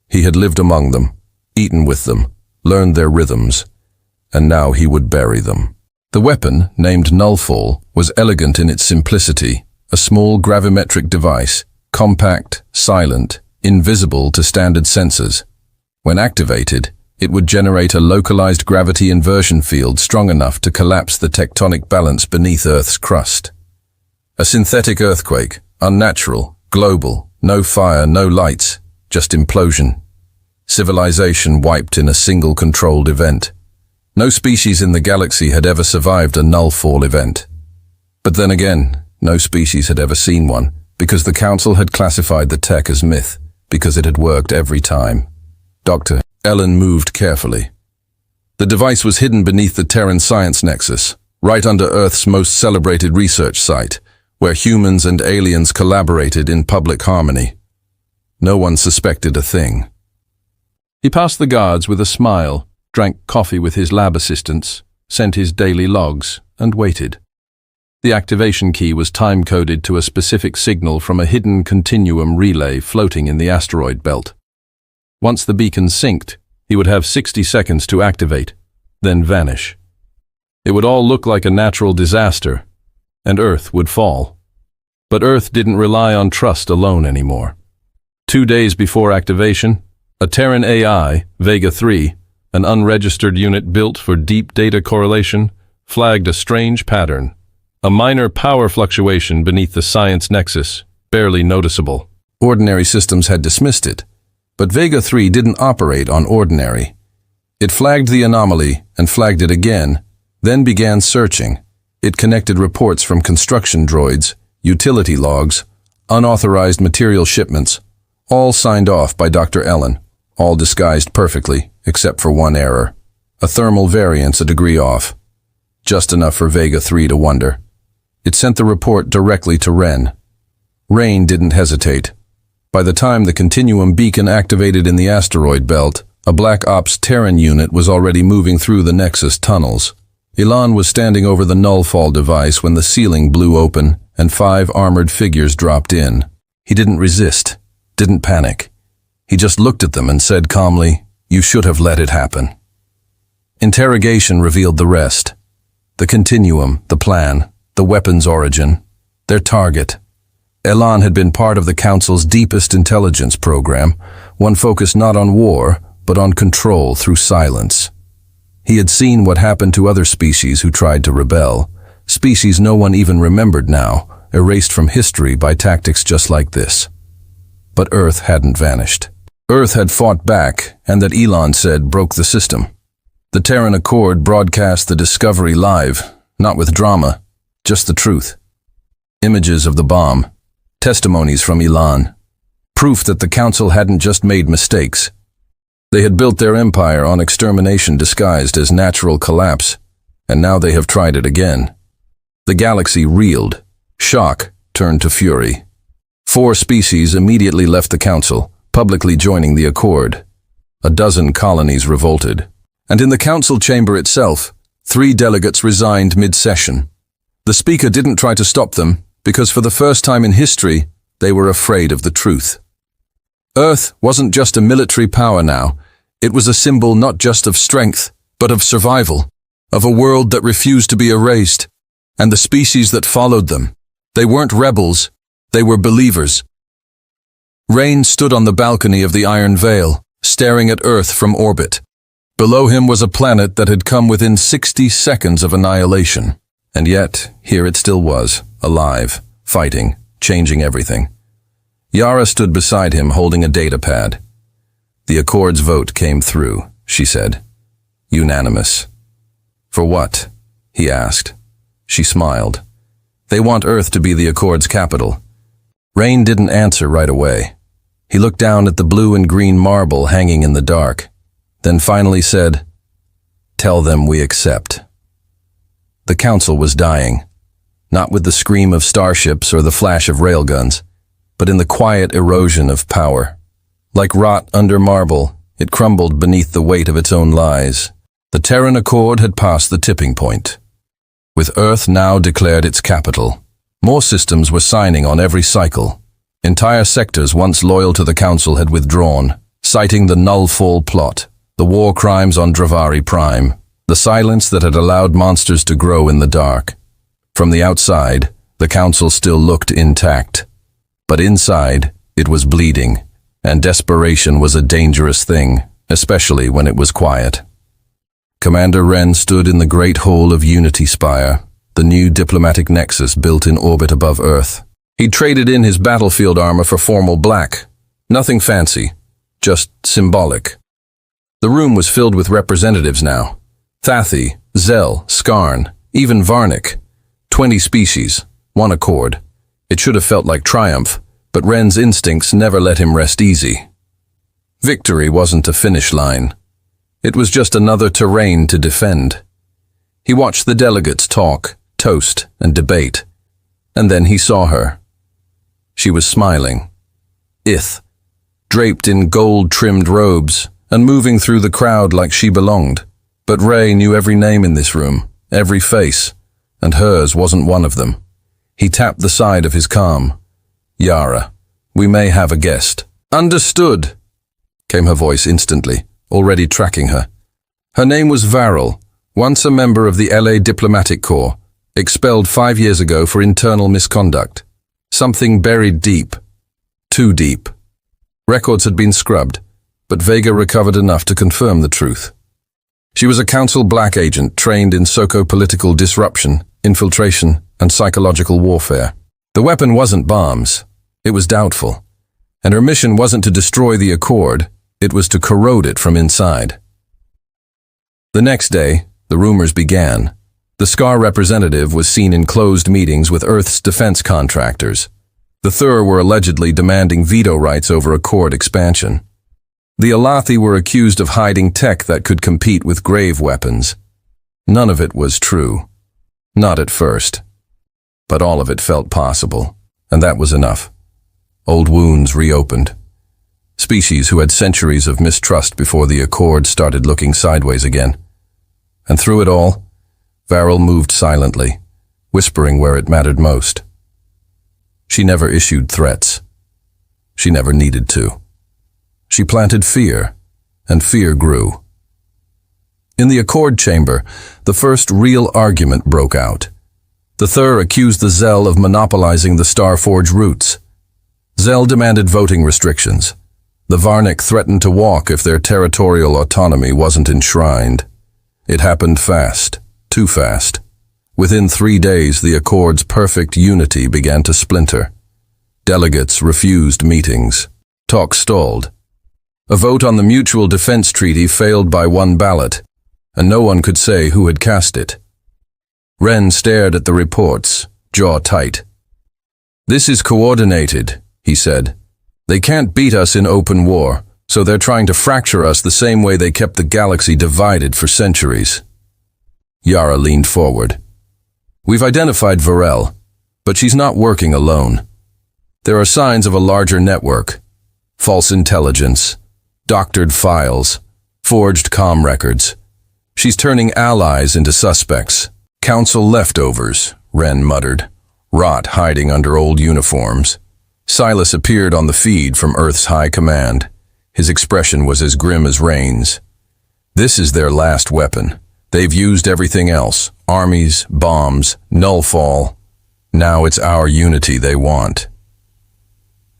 He had lived among them, eaten with them, learned their rhythms, and now he would bury them. The weapon, named Nullfall, was elegant in its simplicity, a small gravimetric device, compact, silent, invisible to standard sensors. When activated, it would generate a localized gravity inversion field strong enough to collapse the tectonic balance beneath Earth's crust. A synthetic earthquake, unnatural, global, no fire, no lights, just implosion. Civilization wiped in a single controlled event. No species in the galaxy had ever survived a Nullfall event. But then again, no species had ever seen one, because the Council had classified the tech as myth, because it had worked every time. Dr. Ellen moved carefully. The device was hidden beneath the Terran Science Nexus, right under Earth's most celebrated research site, where humans and aliens collaborated in public harmony. No one suspected a thing. He passed the guards with a smile, drank coffee with his lab assistants, sent his daily logs, and waited. The activation key was time-coded to a specific signal from a hidden Continuum relay floating in the asteroid belt. Once the beacon synced, he would have 60 seconds to activate, then vanish. It would all look like a natural disaster, and Earth would fall. But Earth didn't rely on trust alone anymore. 2 days before activation, a Terran AI, Vega 3, an unregistered unit built for deep data correlation, flagged a strange pattern. A minor power fluctuation beneath the science nexus, barely noticeable. Ordinary systems had dismissed it. But Vega 3 didn't operate on ordinary. It flagged the anomaly and flagged it again, then began searching. It connected reports from construction droids, utility logs, unauthorized material shipments, all signed off by Dr. Ellen, all disguised perfectly, except for one error. A thermal variance a degree off. Just enough for Vega 3 to wonder. It sent the report directly to Wren. Rain didn't hesitate. By the time the Continuum beacon activated in the asteroid belt, a Black Ops Terran unit was already moving through the Nexus tunnels. Elan was standing over the nullfall device when the ceiling blew open and 5 armored figures dropped in. He didn't resist, didn't panic. He just looked at them and said calmly, "You should have let it happen." Interrogation revealed the rest. The continuum, the plan, the weapon's origin, their target. Elan had been part of the Council's deepest intelligence program, one focused not on war, but on control through silence. He had seen what happened to other species who tried to rebel, species no one even remembered now, erased from history by tactics just like this. But Earth hadn't vanished. Earth had fought back, and that Elan said broke the system. The Terran Accord broadcast the discovery live, not with drama, just the truth. Images of the bomb, testimonies from Elan, proof that the Council hadn't just made mistakes. They had built their empire on extermination disguised as natural collapse, and now they have tried it again. The galaxy reeled. Shock turned to fury. 4 species immediately left the Council, publicly joining the Accord. A dozen colonies revolted. And in the Council chamber itself, 3 delegates resigned mid-session. The Speaker didn't try to stop them, because for the first time in history, they were afraid of the truth. Earth wasn't just a military power now. It was a symbol not just of strength, but of survival, of a world that refused to be erased, and the species that followed them. They weren't rebels, they were believers. Rain stood on the balcony of the Iron Veil, staring at Earth from orbit. Below him was a planet that had come within 60 seconds of annihilation. And yet, here it still was, alive, fighting, changing everything. Yara stood beside him holding a data pad. "The Accord's vote came through," she said. "Unanimous." "For what?" he asked. She smiled. "They want Earth to be the Accord's capital." Rain didn't answer right away. He looked down at the blue and green marble hanging in the dark, then finally said, "Tell them we accept." The Council was dying, not with the scream of starships or the flash of railguns, but in the quiet erosion of power. Like rot under marble, it crumbled beneath the weight of its own lies. The Terran Accord had passed the tipping point. With Earth now declared its capital, more systems were signing on every cycle. Entire sectors once loyal to the Council had withdrawn, citing the null-fall plot, the war crimes on Dravari Prime, the silence that had allowed monsters to grow in the dark. From the outside, the Council still looked intact. But inside, it was bleeding, and desperation was a dangerous thing, especially when it was quiet. Commander Wren stood in the great hall of Unity Spire, the new diplomatic nexus built in orbit above Earth. He'd traded in his battlefield armor for formal black. Nothing fancy, just symbolic. The room was filled with representatives now. Thathi, Zell, Skarn, even Varnick. 20 species, 1 Accord. It should have felt like triumph, but Wren's instincts never let him rest easy. Victory wasn't a finish line. It was just another terrain to defend. He watched the delegates talk, toast, and debate. And then he saw her. She was smiling. Ith, draped in gold-trimmed robes, and moving through the crowd like she belonged. But Ray knew every name in this room, every face, and hers wasn't one of them. He tapped the side of his calm. "Yara, we may have a guest." "Understood," came her voice instantly, already tracking her. Her name was Varel, once a member of the LA Diplomatic Corps, expelled 5 years ago for internal misconduct. Something buried deep. Too deep. Records had been scrubbed, but Vega recovered enough to confirm the truth. She was a Council black agent trained in socio-political disruption, infiltration, and psychological warfare. The weapon wasn't bombs. It was doubtful. And her mission wasn't to destroy the Accord, it was to corrode it from inside. The next day, the rumors began. The SCAR representative was seen in closed meetings with Earth's defense contractors. The Thur were allegedly demanding veto rights over Accord expansion. The Alathi were accused of hiding tech that could compete with grave weapons. None of it was true. Not at first. But all of it felt possible, and that was enough. Old wounds reopened. Species who had centuries of mistrust before the Accord started looking sideways again. And through it all, Varel moved silently, whispering where it mattered most. She never issued threats. She never needed to. She planted fear, and fear grew. In the Accord chamber, the first real argument broke out. The Thur accused the Zell of monopolizing the Starforge routes. Zell demanded voting restrictions. The Varnik threatened to walk if their territorial autonomy wasn't enshrined. It happened fast, too fast. Within 3 days, the Accord's perfect unity began to splinter. Delegates refused meetings. Talk stalled. A vote on the Mutual Defense Treaty failed by 1 ballot, and no one could say who had cast it. Wren stared at the reports, jaw tight. "This is coordinated," he said. "They can't beat us in open war, so they're trying to fracture us the same way they kept the galaxy divided for centuries." Yara leaned forward. "We've identified Varel, but she's not working alone. There are signs of a larger network. False intelligence, doctored files, forged comm records. She's turning allies into suspects. Council leftovers," Wren muttered. "Rot hiding under old uniforms." Silas appeared on the feed from Earth's high command. His expression was as grim as Rain's. "This is their last weapon. They've used everything else. Armies, bombs, nullfall. Now it's our unity they want."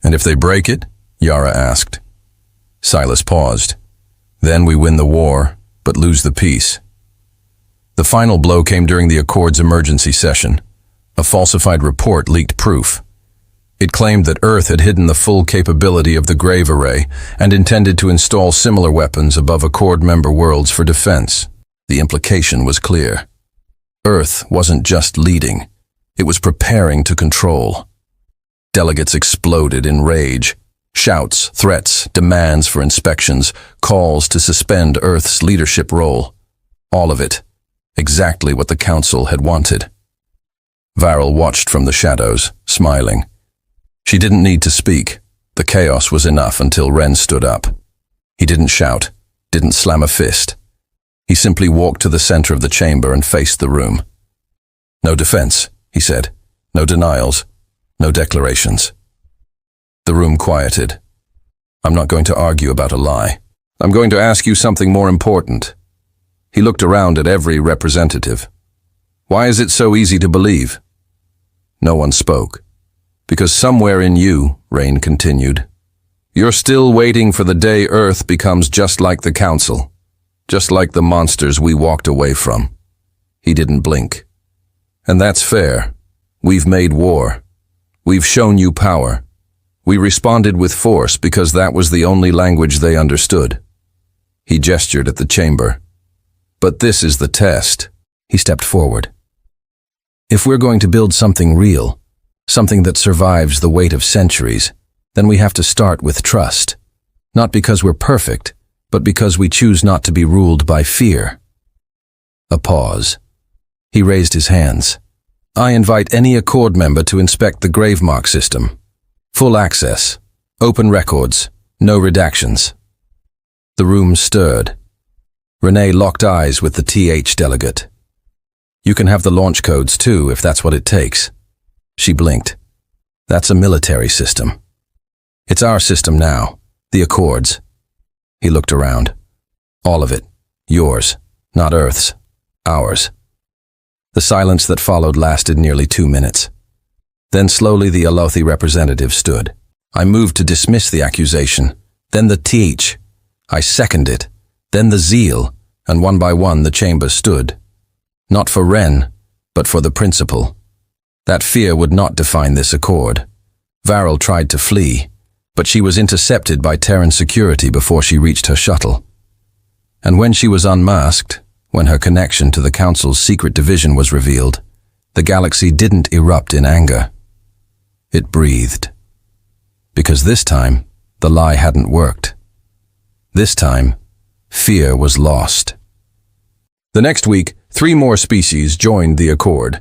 "And if they break it?" Yara asked. Silas paused. "Then we win the war, but lose the peace." The final blow came during the Accord's emergency session. A falsified report leaked proof. It claimed that Earth had hidden the full capability of the Grave Array and intended to install similar weapons above Accord member worlds for defense. The implication was clear. Earth wasn't just leading, it was preparing to control. Delegates exploded in rage. Shouts, threats, demands for inspections, calls to suspend Earth's leadership role. All of it. Exactly what the Council had wanted. Varel watched from the shadows, smiling. She didn't need to speak. The chaos was enough until Wren stood up. He didn't shout, didn't slam a fist. He simply walked to the center of the chamber and faced the room. "No defense," he said. "No denials. No declarations." The room quieted. "I'm not going to argue about a lie. I'm going to ask you something more important." He looked around at every representative. "Why is it so easy to believe?" No one spoke. "Because somewhere in you," Rain continued, "you're still waiting for the day Earth becomes just like the Council, just like the monsters we walked away from." He didn't blink. "And that's fair. We've made war. We've shown you power. We responded with force because that was the only language they understood." He gestured at the chamber. "But this is the test." He stepped forward. "If we're going to build something real, something that survives the weight of centuries, then we have to start with trust. Not because we're perfect, but because we choose not to be ruled by fear." A pause. He raised his hands. "I invite any Accord member to inspect the Gravemark system. Full access, open records, no redactions." The room stirred. Renee locked eyes with the TH delegate. "You can have the launch codes too, if that's what it takes." She blinked. "That's a military system. It's our system now, the Accords." He looked around. "All of it. Yours, not Earth's. Ours." The silence that followed lasted nearly 2 minutes. Then slowly the Alothi representative stood. "I moved to dismiss the accusation, then the TH. I second it, then the zeal, and one by one the chamber stood. Not for Wren, but for the principle. That fear would not define this Accord. Varel tried to flee, but she was intercepted by Terran security before she reached her shuttle. And when she was unmasked, when her connection to the Council's secret division was revealed, the galaxy didn't erupt in anger. It breathed. Because this time, the lie hadn't worked. This time, fear was lost. The next week, 3 more species joined the Accord.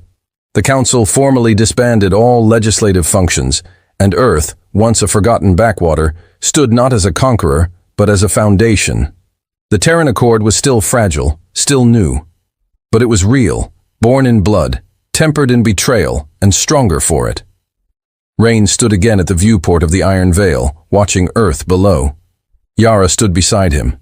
The Council formally disbanded all legislative functions, and Earth, once a forgotten backwater, stood not as a conqueror, but as a foundation. The Terran Accord was still fragile, still new. But it was real, Born in blood, tempered in betrayal, and stronger for it. Rain stood again at the viewport of the Iron Veil, watching Earth below. Yara stood beside him,